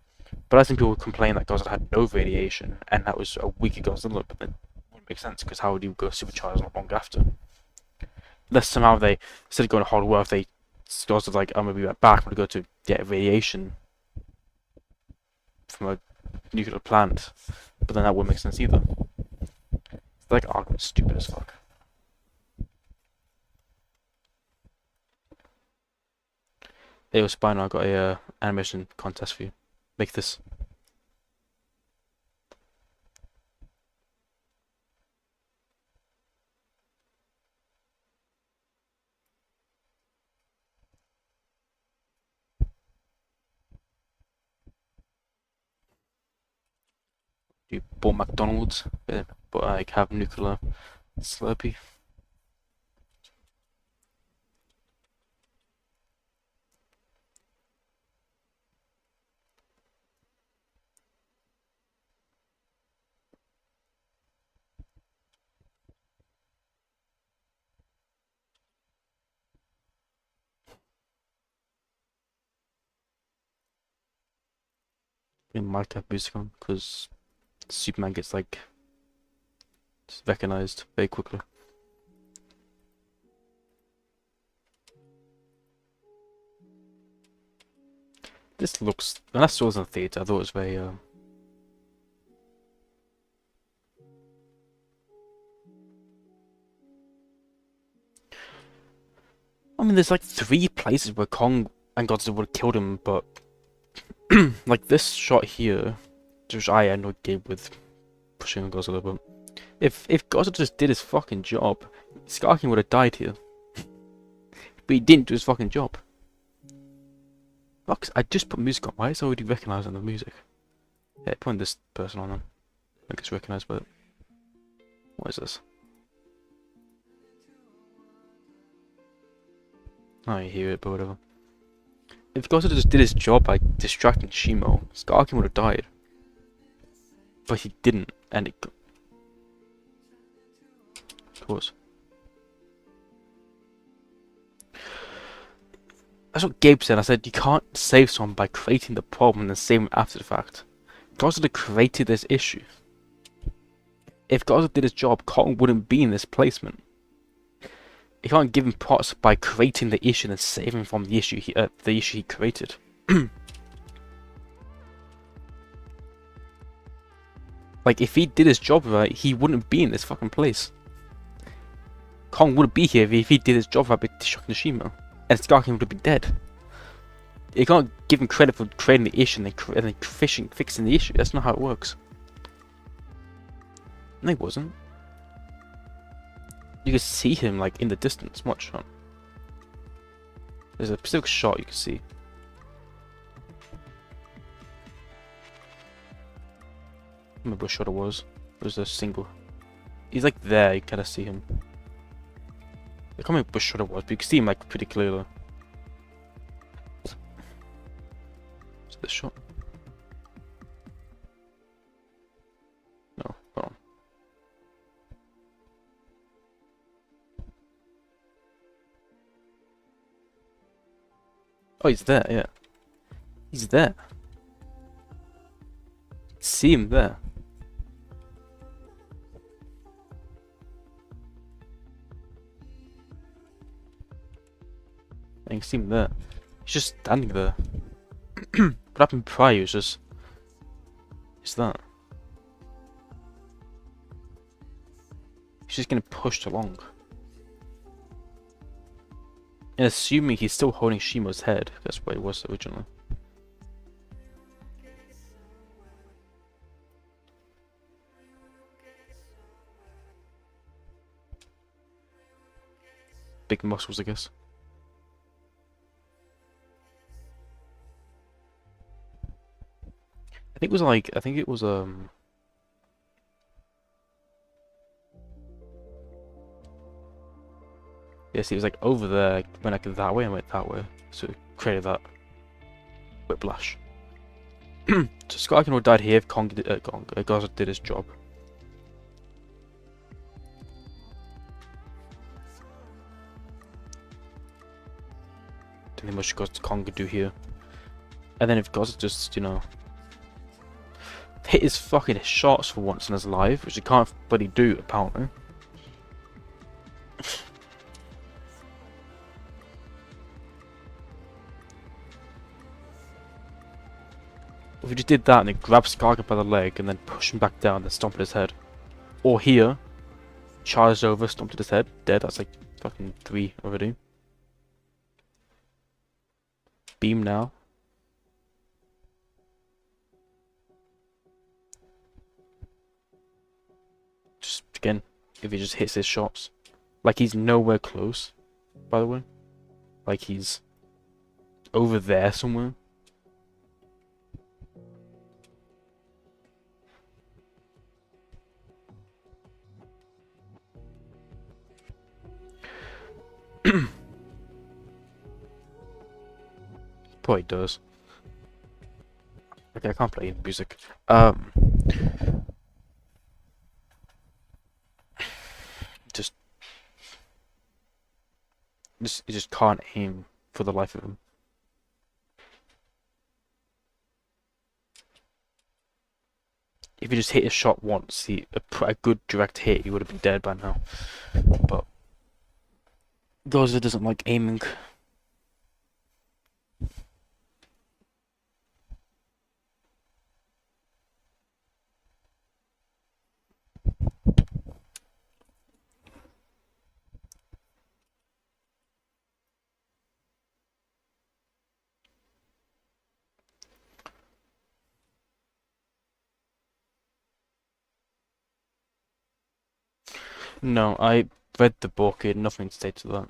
S1: But I think people would complain that Godzilla had no radiation, and that was a weaker Godzilla, but that wouldn't make sense, because how would you go supercharged not long after? Unless somehow they, instead of going to hard work, they Godzilla's like, I'm going to be right back, I'm going to go to get radiation from a nuclear plant. But then that wouldn't make sense either. It's like argument stupid as fuck. Hey, yo, Spino, I got a animation contest for you. Make this. You bought McDonald's, but like have nuclear Slurpee. In Minecraft music on, because Superman gets like recognized very quickly. This looks, when I saw it in the theater, I thought it was very I mean, there's like 3 places where Kong and Godzilla would have killed him, but like this shot here, which I had no game with pushing on Godzilla, but if Godzilla just did his fucking job, Scar King would have died here. But he didn't do his fucking job. Fuck, I just put music on. Why is it already recognizing the music? Yeah, putting this person on them. I guess recognized, but what is this? Oh, you hear it, but whatever. If Godzilla just did his job by distracting Shimo, Scar King would have died. But he didn't, and it. Of course. That's what Gabe said. I said you can't save someone by creating the problem and then saving them after the fact. Godzilla created this issue. If Godzilla did his job, Kong wouldn't be in this placement. You can't give him props by creating the issue and saving him from the issue he created. Like, if he did his job right, he wouldn't be in this fucking place. Kong wouldn't be here if he did his job right by shocking Shimo. And Scar King would be dead. You can't give him credit for creating the issue and then fixing the issue. That's not how it works. No, it wasn't. You can see him like in the distance. Watch on. There's a specific shot you can see. I remember what shot it was. It was a single. He's like there. You kind of see him. I can't remember what shot it was, but you can see him like pretty clearly. Is it this shot? No, hold on. Oh, he's there, yeah. He's there. See him there. I can see him there. He's just standing there. What happened prior was just... Is that? He's just getting pushed along. And assuming he's still holding Shimo's head. That's what it was originally. Big muscles, I guess. I think it was Yes, he was like over there, went like that way and went that way, so it created that whiplash. So Scott Eikenor died here if Gaza did his job. Don't think much Kong could do here. And then if Gaza just, you know, hit his fucking shots for once in his life, which he can't bloody do apparently. If he just did that and then grabbed Skarka by the leg and then push him back down and then stomped his head. Or here, charged over, stomped at his head, dead, that's like fucking 3 already. Beam now. Just, again, if he just hits his shots. Like he's nowhere close, by the way. Like he's over there somewhere. Probably does. Okay, I can't play music. He just can't aim for the life of him. If he just hit his shot once, a good direct hit, he would have been dead by now. But Gaza doesn't like aiming. No, I read the book, it had nothing to say to that.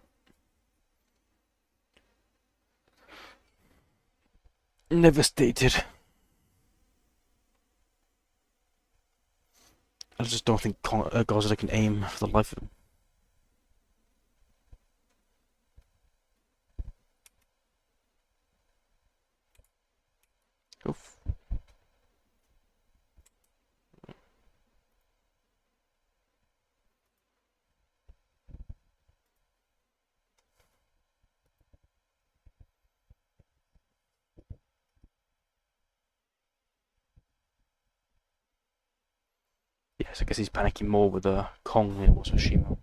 S1: Never stated. I just don't think Gaza can aim for the life of him. Oof. Yes, I guess he's panicking more with Kong than it was with Shimo.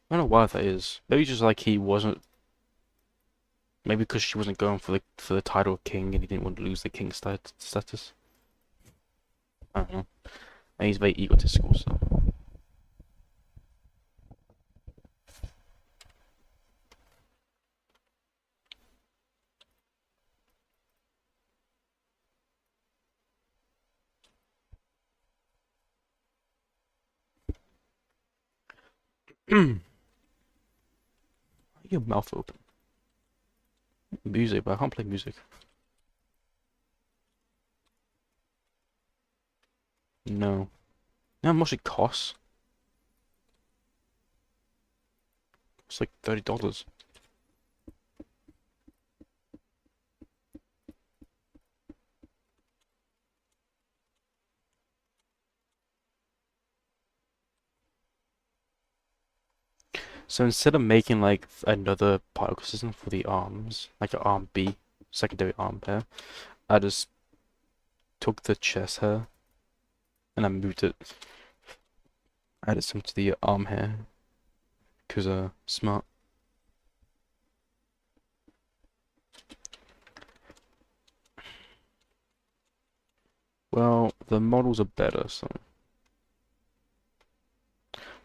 S1: I don't know why that is. Maybe just like he wasn't. Maybe because she wasn't going for the title of king and he didn't want to lose the king status. I don't know. And he's very egotistical, so. Your mouth open. Music, but I can't play music. No. You know how much it costs? It's like $30. So instead of making like another particle system for the arms, like an arm B, secondary arm hair, I just took the chest hair and I moved it. Added some to the arm hair. Cause smart. Well, the models are better, so.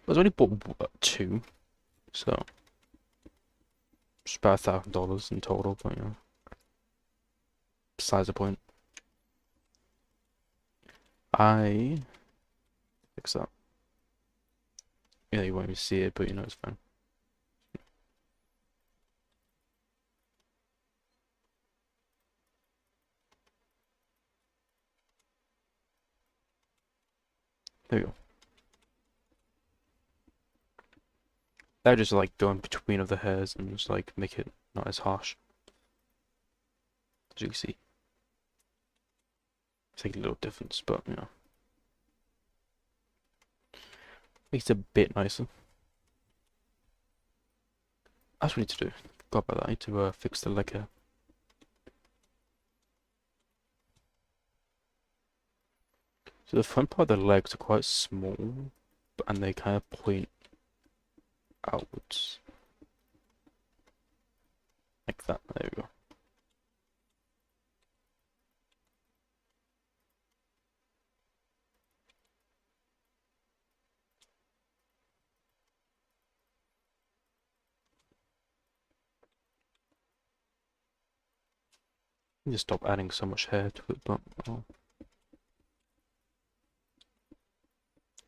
S1: I only bought 2, so. It's about $1,000 in total, but you know. Besides the point. I fix that. Yeah, you won't even see it, but you know it's fine. There we go. That just like go in between of the hairs and just like make it not as harsh. As you can see. It's like a little difference, but you know. Makes it a bit nicer. That's what we need to do. Got about that. I need to fix the leg hair. So the front part of the legs are quite small, and they kind of point outwards. Like that. There we go. I need to stop adding so much hair to it, but oh.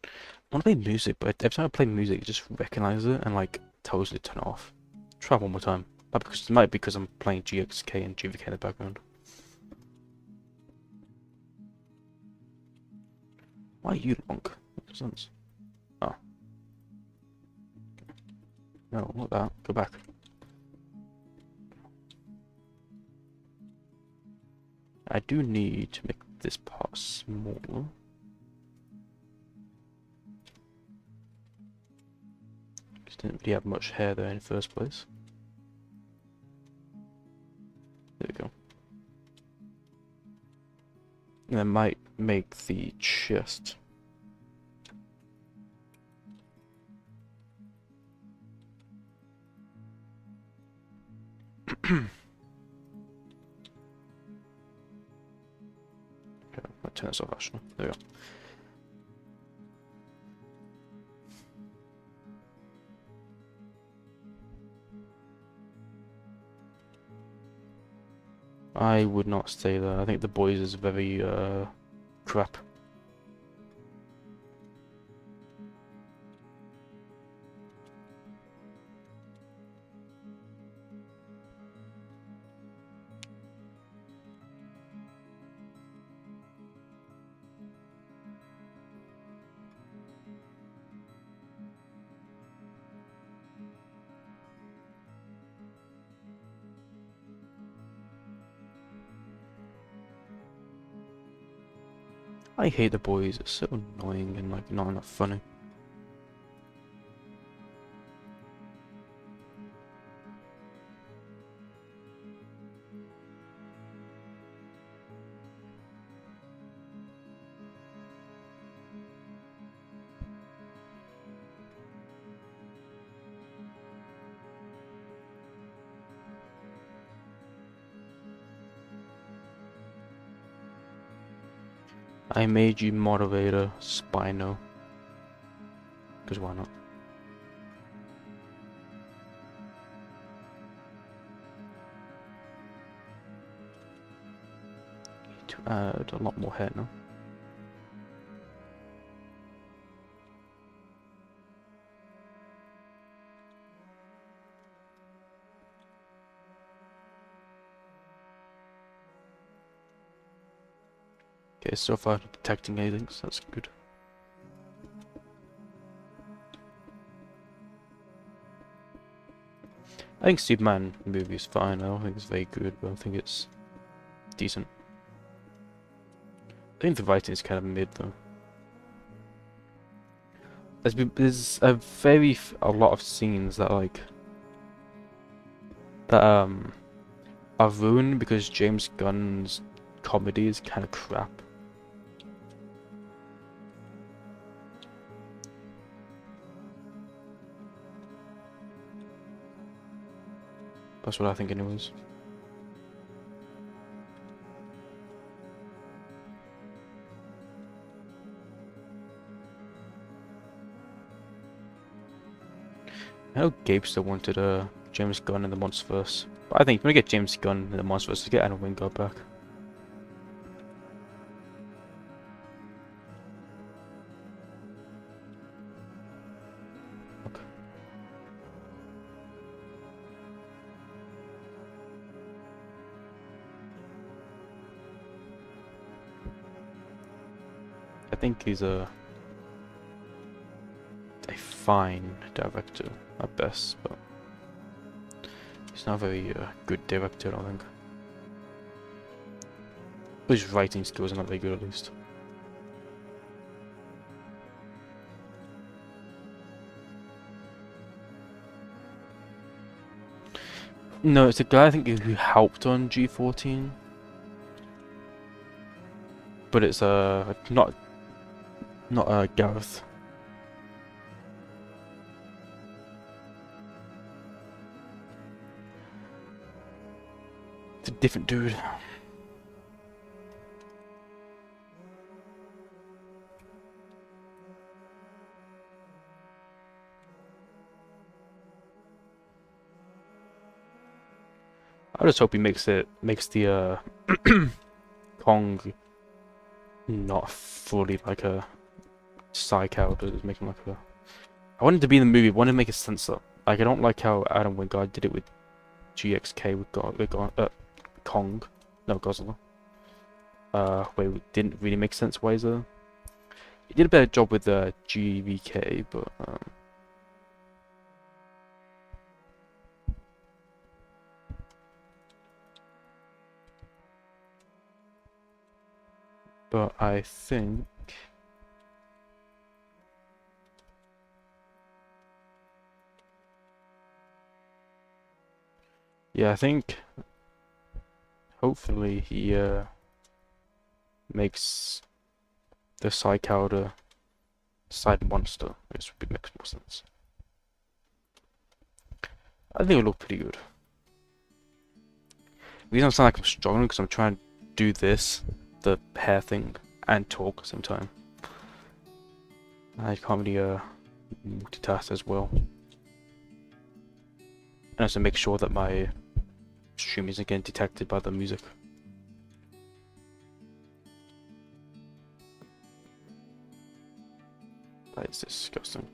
S1: I want to play music, but every time I play music, it just recognizes it and like tells me to turn it off. Try one more time. It might be because I'm playing GXK and GVK in the background. Why are you long? Makes sense. Oh. No, not that. Go back. I do need to make this part smaller. Because I didn't really have much hair there in the first place. There we go. And I might make the chest. I'll turn this off actually. There we go. I would not stay there. I think the boys is very crap. I hate the boys, it's so annoying and like not enough funny. I made you moderator, Spino. Because why not? Need to add a lot more hair now. Okay, so far not detecting anything, so that's good. I think Superman movie is fine. I don't think it's very good, but I think it's decent. I think the writing is kind of mid though. There's a lot of scenes that like that are ruined because James Gunn's comedy is kind of crap. That's what I think anyways. I know Gabe still wanted James Gunn in the Monsterverse, but I think when we get James Gunn in the Monsterverse, to get Adam Wingard back. Okay. I think he's fine director at best, but he's not a very good director, I don't think. His writing skills are not very good, at least. No, it's a guy I think who helped on G14, but it's not Gareth. It's a different dude. I just hope he makes the Kong not fully like a side character, just make him like a. I want him to be in the movie. I want him to make a sense though. Like I don't like how Adam Wingard did it with GXK with Kong, no Godzilla. Where it didn't really make sense. Why is he did a better job with GVK, but I think. Yeah, I think hopefully he makes the side character side monster, which makes more sense. I think it'll look pretty good. The reason I sound like I'm struggling because I'm trying to do this, the hair thing, and talk at the same time. I can't really multitask as well. And also make sure that my stream isn't getting detected by the music. That is disgusting.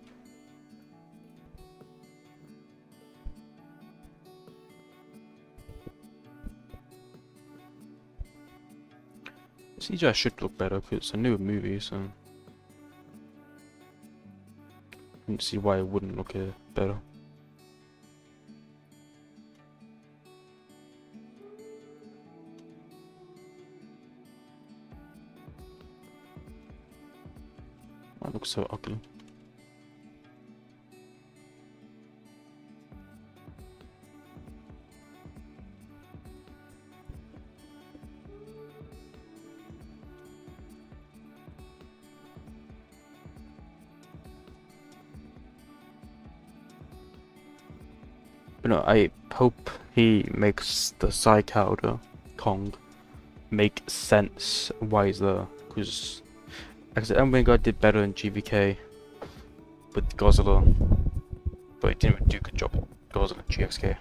S1: CGI should look better because it's a newer movie, so I don't see why it wouldn't look better. That looks so ugly. But no, I hope he makes the side character, Kong, make sense wiser, because like I said, Omega did better in GVK with Godzilla, but he didn't do a good job with Godzilla in GXK.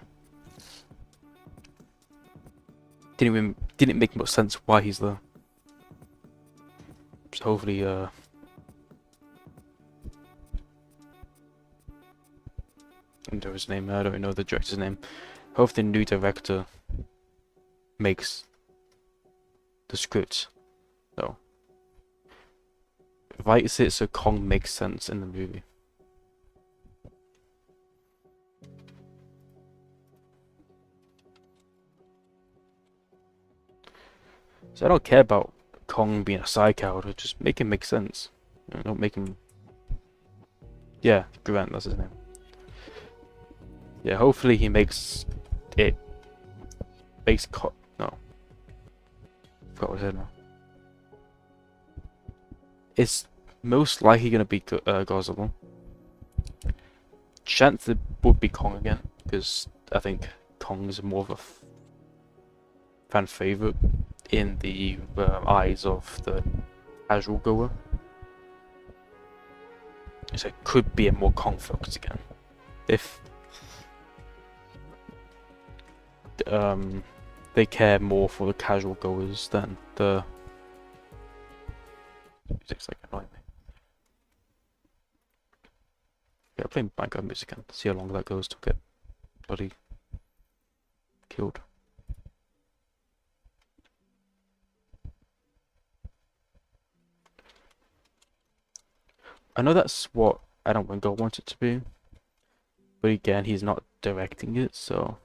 S1: Didn't make much sense why he's there. So hopefully I don't know his name, I don't know the director's name. Hopefully the new director makes the script, no, writes it so Kong makes sense in the movie. So I don't care about Kong being a side character, just make him make sense. You know, don't make him. Yeah, Grant, that's his name. Yeah, hopefully he makes it. No. Forgot what I said now. It's most likely gonna be Godzilla. Chance it would be Kong again, because I think Kong is more of a fan favorite in the eyes of the casual goer. So it could be a more Kong focus again. If they care more for the casual goers than the music's like annoying me. Yeah, playing Minecraft music and see how long that goes to get bloody killed. I know that's what I don't think God wants it to be. But again, he's not directing it, so.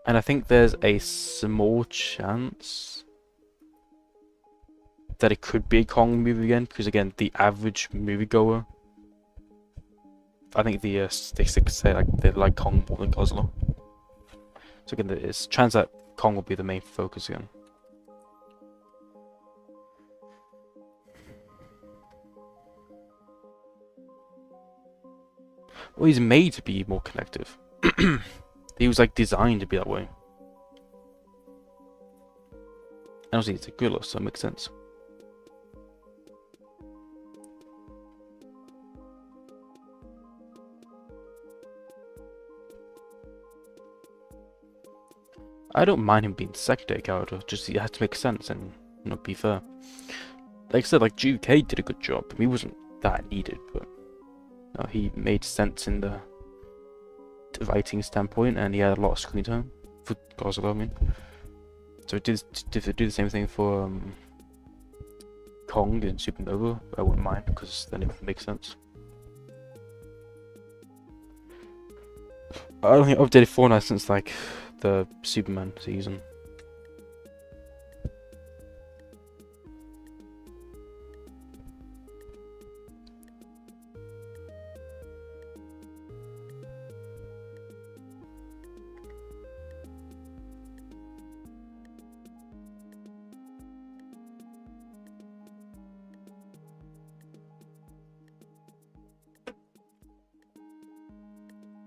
S1: And I think there's a small chance that it could be a Kong movie again, because again, the average moviegoer, I think they say like they like Kong more than Godzilla. So again, there's a chance that Kong will be the main focus again. Well, he's made to be more connective. He was like designed to be that way. And obviously it's a gorilla, so it makes sense. I don't mind him being the secondary character, just he has to make sense and not be fair. Like I said, like GK did a good job. He wasn't that needed, but no, he made sense in the writing standpoint, and he had a lot of screen time for Godzilla, I mean. So did they do the same thing for Kong and Supernova? I wouldn't mind, because then it would make sense. I don't think I've updated Fortnite since like the Superman season.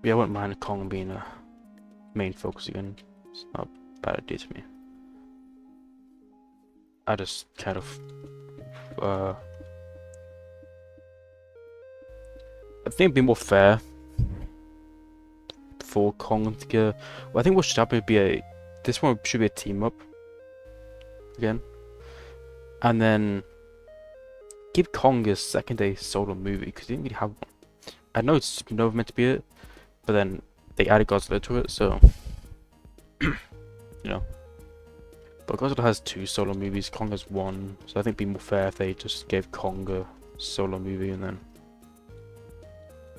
S1: Yeah, I wouldn't mind Kong being a main focus again. It's not a bad idea to me. I just kind of I think it'd be more fair for Kong to get. Well, I think what should happen would be this one should be a team up again, and then give Kong a secondary solo movie because he didn't really have one. I know it's Supernova meant to be it, but then they added Godzilla to it, so you know. But Godzilla has 2 solo movies, Kong has 1, so I think it'd be more fair if they just gave Kong a solo movie and then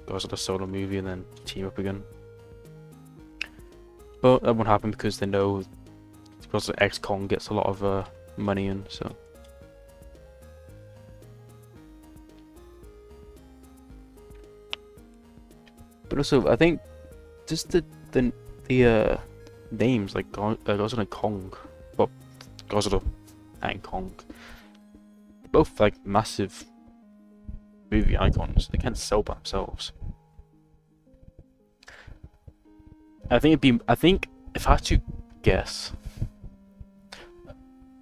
S1: Godzilla solo movie and then team up again. But that won't happen because they know Godzilla X Kong gets a lot of money in, so. But also, I think just the names like Godzilla and Kong, well, Godzilla and Kong, both like massive movie icons. They can't sell by themselves. I think if I had to guess,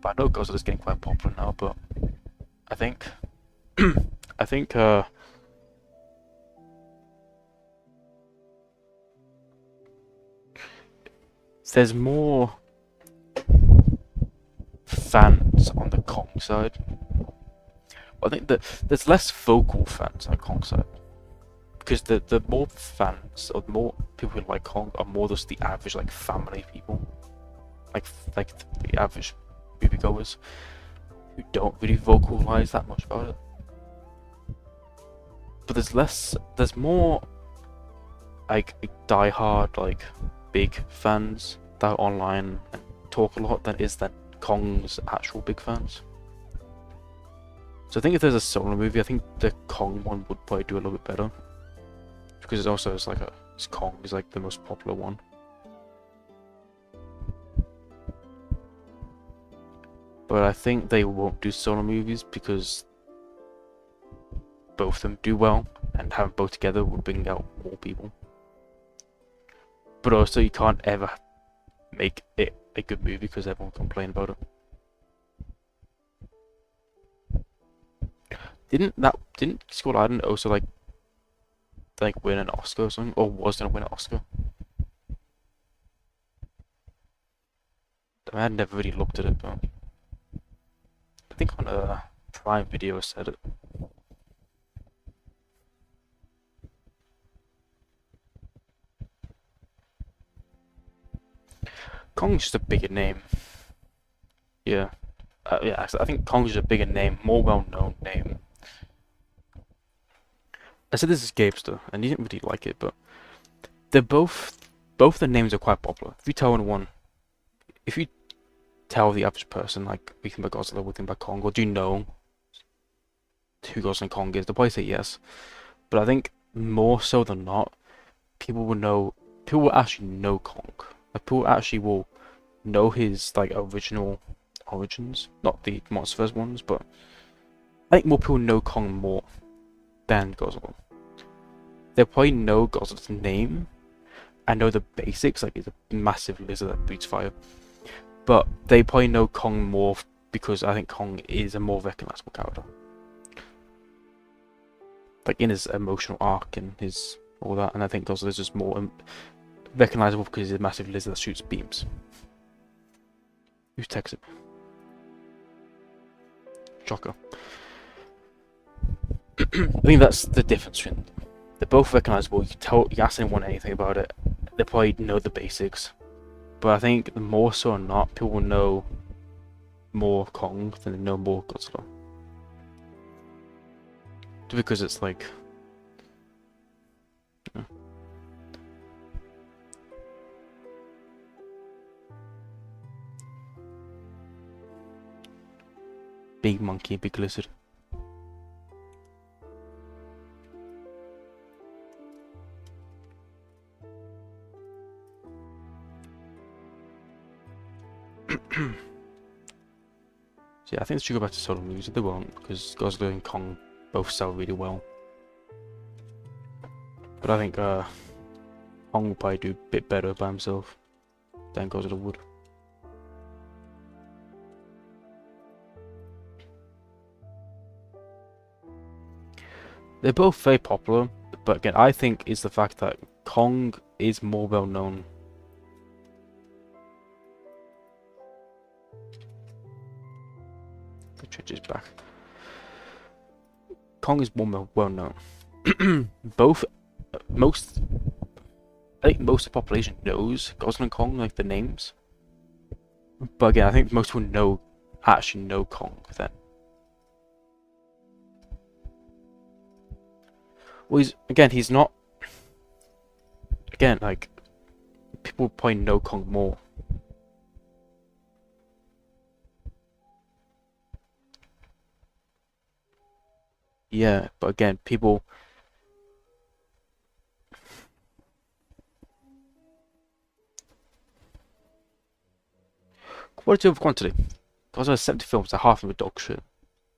S1: but I know Godzilla's getting quite popular now, but I think there's more fans on the Kong side. I think that there's less vocal fans on the Kong side. Because the more fans, or the more people who like Kong, are more just the average, like, family people. Like the average moviegoers who don't really vocalize that much about it. But there's more, like, die-hard, like, big fans that are online and talk a lot than Kong's actual big fans. So I think if there's a solo movie, I think the Kong one would probably do a little bit better. Because it also is like Kong is like the most popular one. But I think they won't do solo movies because both of them do well, and having both together would bring out more people. But also you can't ever make it a good movie because everyone will complain about it. Didn't Skull Island also like win an Oscar or something, or was gonna win an Oscar? I had never really looked at it, but I think on a Prime Video said it. Kong's just a bigger name. Yeah. Yeah, I think Kong's just a bigger name, more well-known name. said this is Gapester, and he didn't really like it, but they're both the names are quite popular. If you tell the average person, like, we think about Godzilla, we think about Kong, or do you know who Godzilla and Kong is, they'll probably say yes. But I think more so than not, people will actually know Kong. Like, people actually will know his, like, original origins, not the Monsterverse ones, but I think more people know Kong more than Godzilla. They'll probably know Godzilla's name and know the basics, like he's a massive lizard that breathes fire. But they probably know Kong more because I think Kong is a more recognizable character. Like in his emotional arc and his all that, and I think Godzilla's just more recognizable because he's a massive lizard that shoots beams. Who's texting me? Shocker. I think that's the difference between them. They're both recognizable. You can ask anyone anything about it. They probably know the basics. But I think the more so or not, people will know more Kong than they know more Godzilla. Just because it's like, you know. Big monkey, big lizard. So yeah, I think they should go back to solo movies. They won't, because Godzilla and Kong both sell really well. But I think Kong will probably do a bit better by himself than Godzilla would. They're both very popular, but again, I think it's the fact that Kong is more well known. The church is back. Kong is more well known. I think most of the population knows Godzilla and Kong, like the names. But again, I think most people actually know Kong then. Well, he's not. Again, like, people probably know Kong more. Yeah, but again, people. Quality over quantity. Godzilla has 70 films, they're half of a dog shit.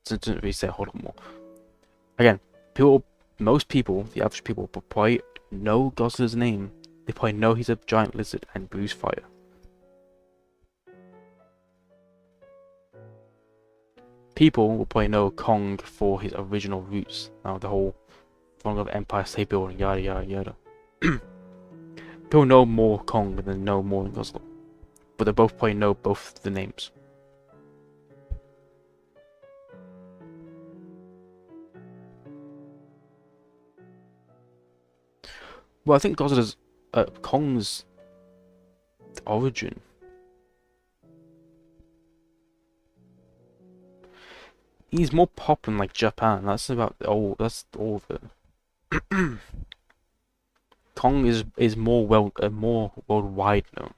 S1: Doesn't really say a whole lot more. Again, most people, the average people, probably know Godzilla's name. They probably know he's a giant lizard and breathes fire. People will probably know Kong for his original roots. Now the whole thing of Empire State Building, yada yada yada. People know more Kong than know more than Godzilla. But they both probably know both the names. Well, I think Godzilla's Kong's origin. He's more popular in like Japan. That's all of it. Kong is more worldwide known.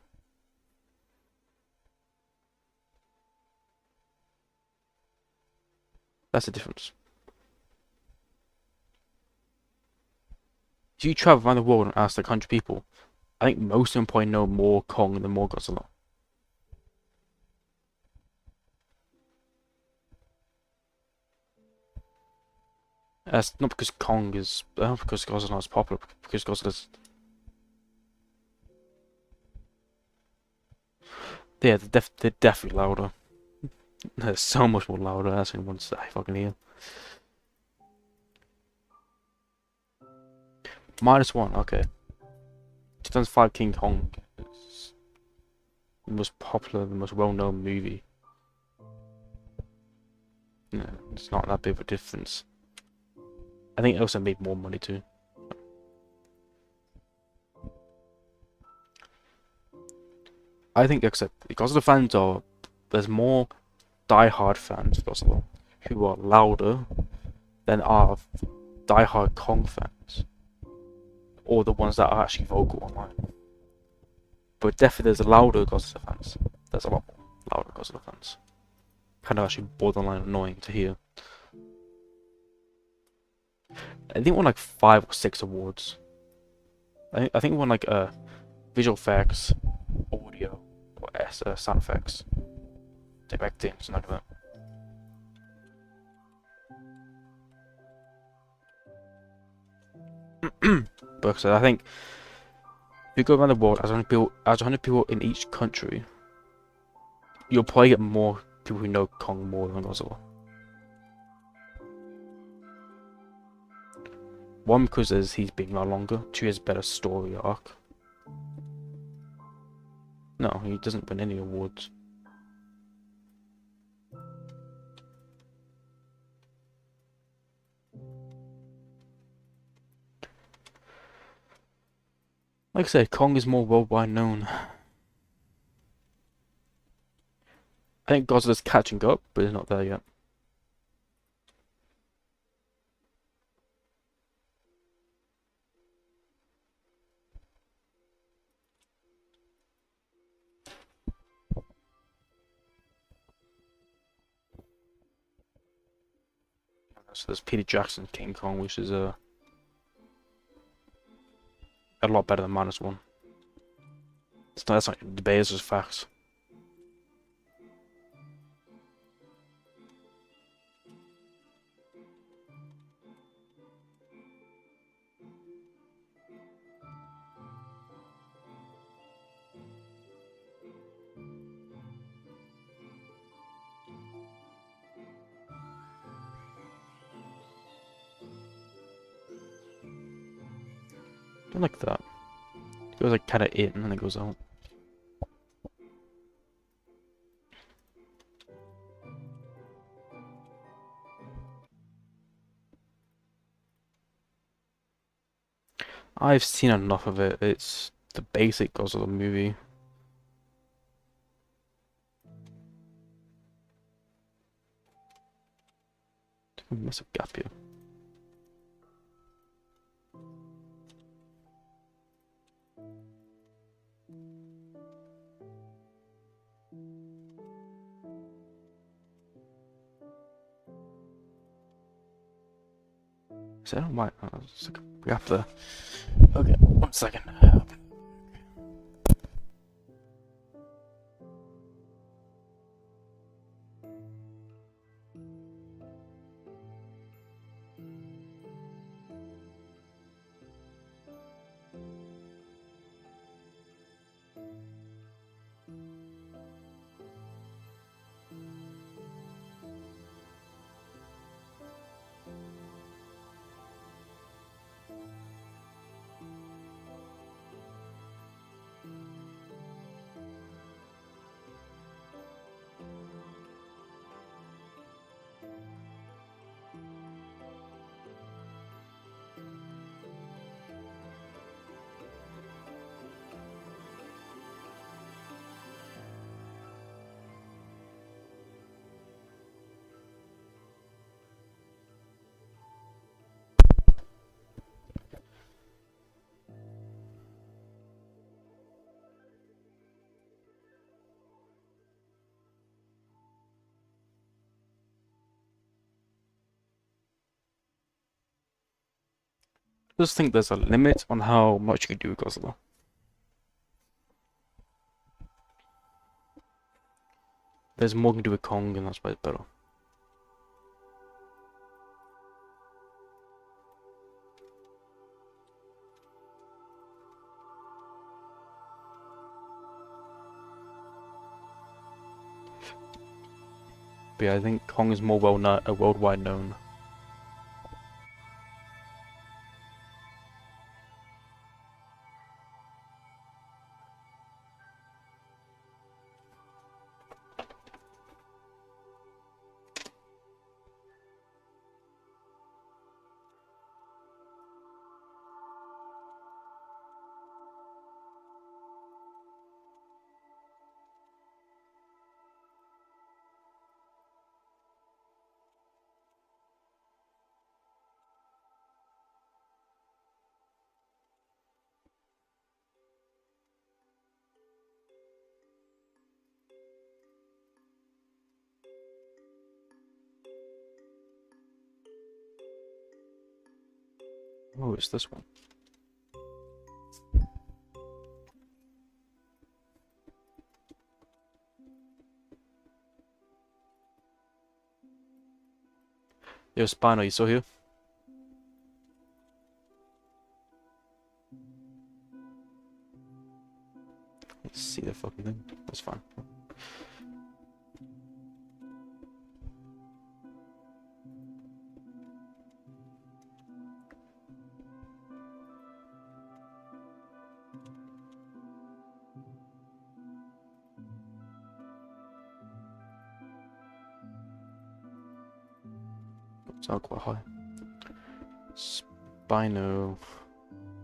S1: That's the difference. If you travel around the world and ask like 100 people, I think most of them probably know more Kong than more Godzilla. That's not because because Godzilla is popular, because Godzilla's. Yeah, they're definitely louder. They're so much more louder. That's in one I fucking hear. -1, okay. 2005 King Kong is the most popular, the most well-known movie. No, it's not that big of a difference. I think it also made more money too. I think except because the fans there's more die-hard fans of Godzilla who are louder than are die-hard Kong fans, or the ones that are actually vocal online. But definitely there's a louder Godzilla fans. There's a lot more louder Godzilla fans. Kind of actually borderline annoying to hear. I think it won like 5 or 6 awards. I think it won like visual effects, audio, or sound effects, directing, something like that. But I think if you go around the world as 100 people in each country, you'll probably get more people who know Kong more than Godzilla. One, because he's been around longer. 2, he has a better story arc. No, he doesn't win any awards. Like I said, Kong is more worldwide known. I think Godzilla's catching up, but he's not there yet. So there's Peter Jackson's King Kong, which is a lot better than -1. That's not debate, it's just facts. Don't like that. It goes like kind of in and then it goes out. I've seen enough of it. It's the basic Godzilla movie. Massive gap here. Is that my? It's like a gap there. Okay, 1 second. I just think there's a limit on how much you can do with Godzilla. There's more you can do with Kong, and that's why it's better. But yeah, I think Kong is more worldwide known. Oh, it's this one. Yo, Spino, you still here? Let's see the fucking thing. That's fine. Sound quite high. Spino.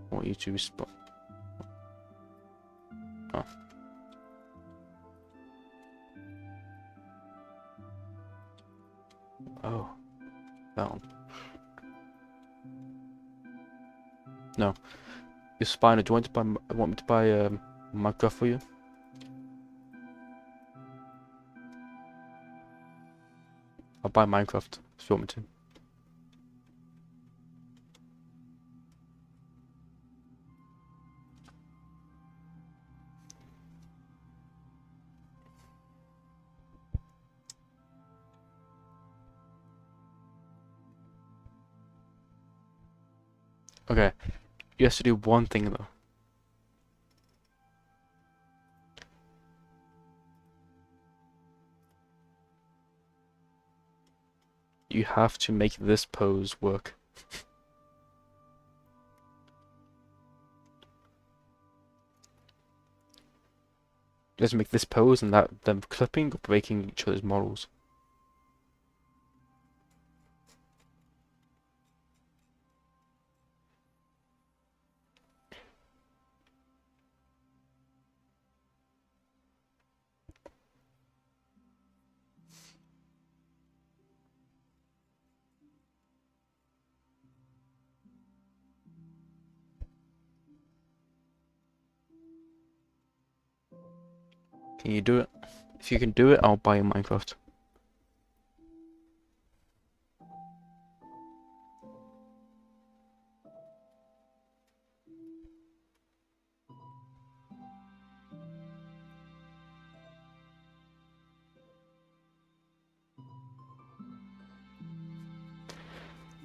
S1: What YouTube spot? Oh. Oh. That one. No. Your Spino, do you want me to buy Minecraft for you? I'll buy Minecraft if you want me to. Okay. You have to do one thing though. You have to make this pose work. You have to make this pose and that them clipping or breaking each other's models. Can you do it? If you can do it, I'll buy you Minecraft.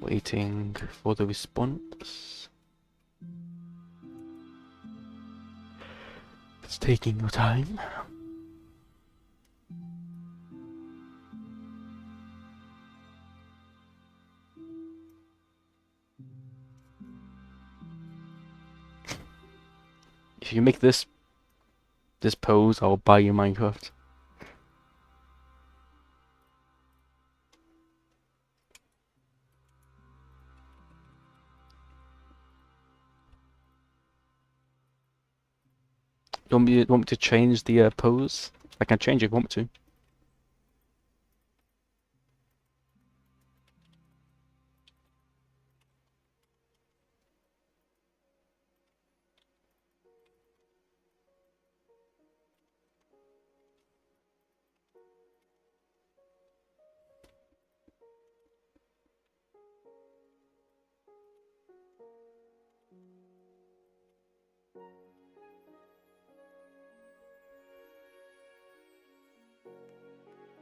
S1: Waiting for the response. It's taking your time. If you make this pose, I'll buy you Minecraft. You want me to change the pose? I can change it if you want me to.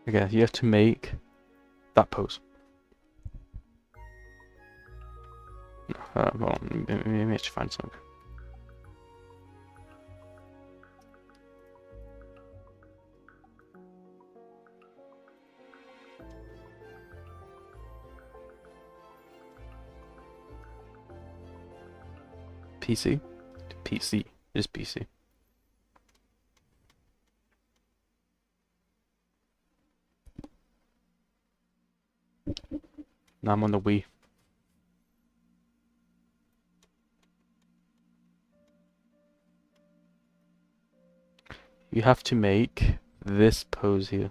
S1: Okay, you have to make that pose. Hold on, maybe I have to find something. PC? PC. Just PC. Now I'm on the Wii. You have to make this pose here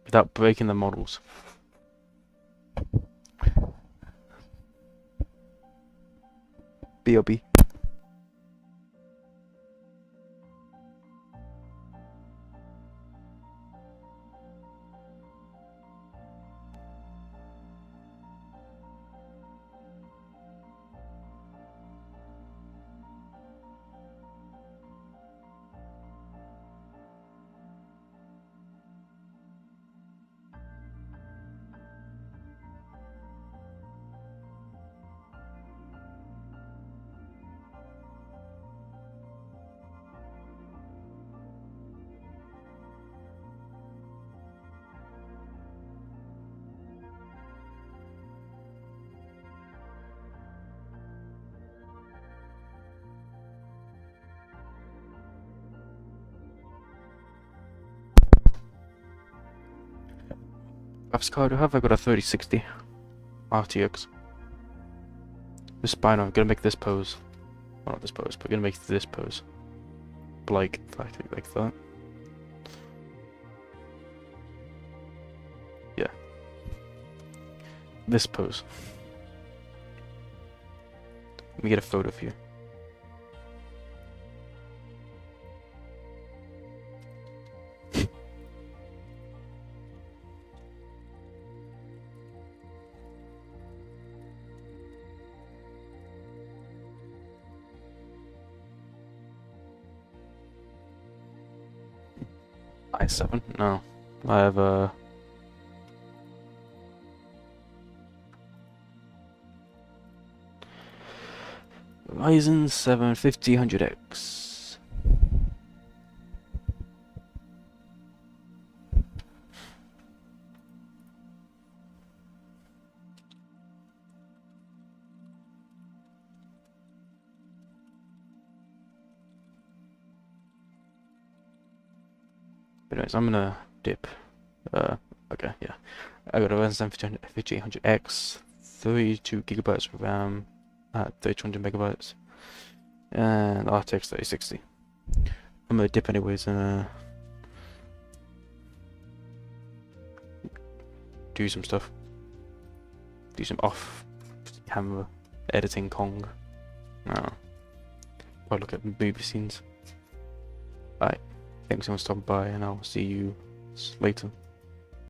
S1: without breaking the models. B.O.B. graphics card I have, I got a 3060 RTX. The spine, I'm gonna make this pose. Well, not this pose, but gonna make this pose. Like that. Yeah. This pose. Let me get a photo of you. i7? No. I have a... Ryzen 7 5000X. But anyways, I'm gonna dip. Okay, yeah. I got a Ryzen 7 5800X, 32 gigabytes of RAM at 3200 megabytes, and RTX 3060. I'm gonna dip anyways and do some stuff. Do some off-camera editing Kong. I'll look at movie scenes. Bye. Thanks for stopping by, and I'll see you later.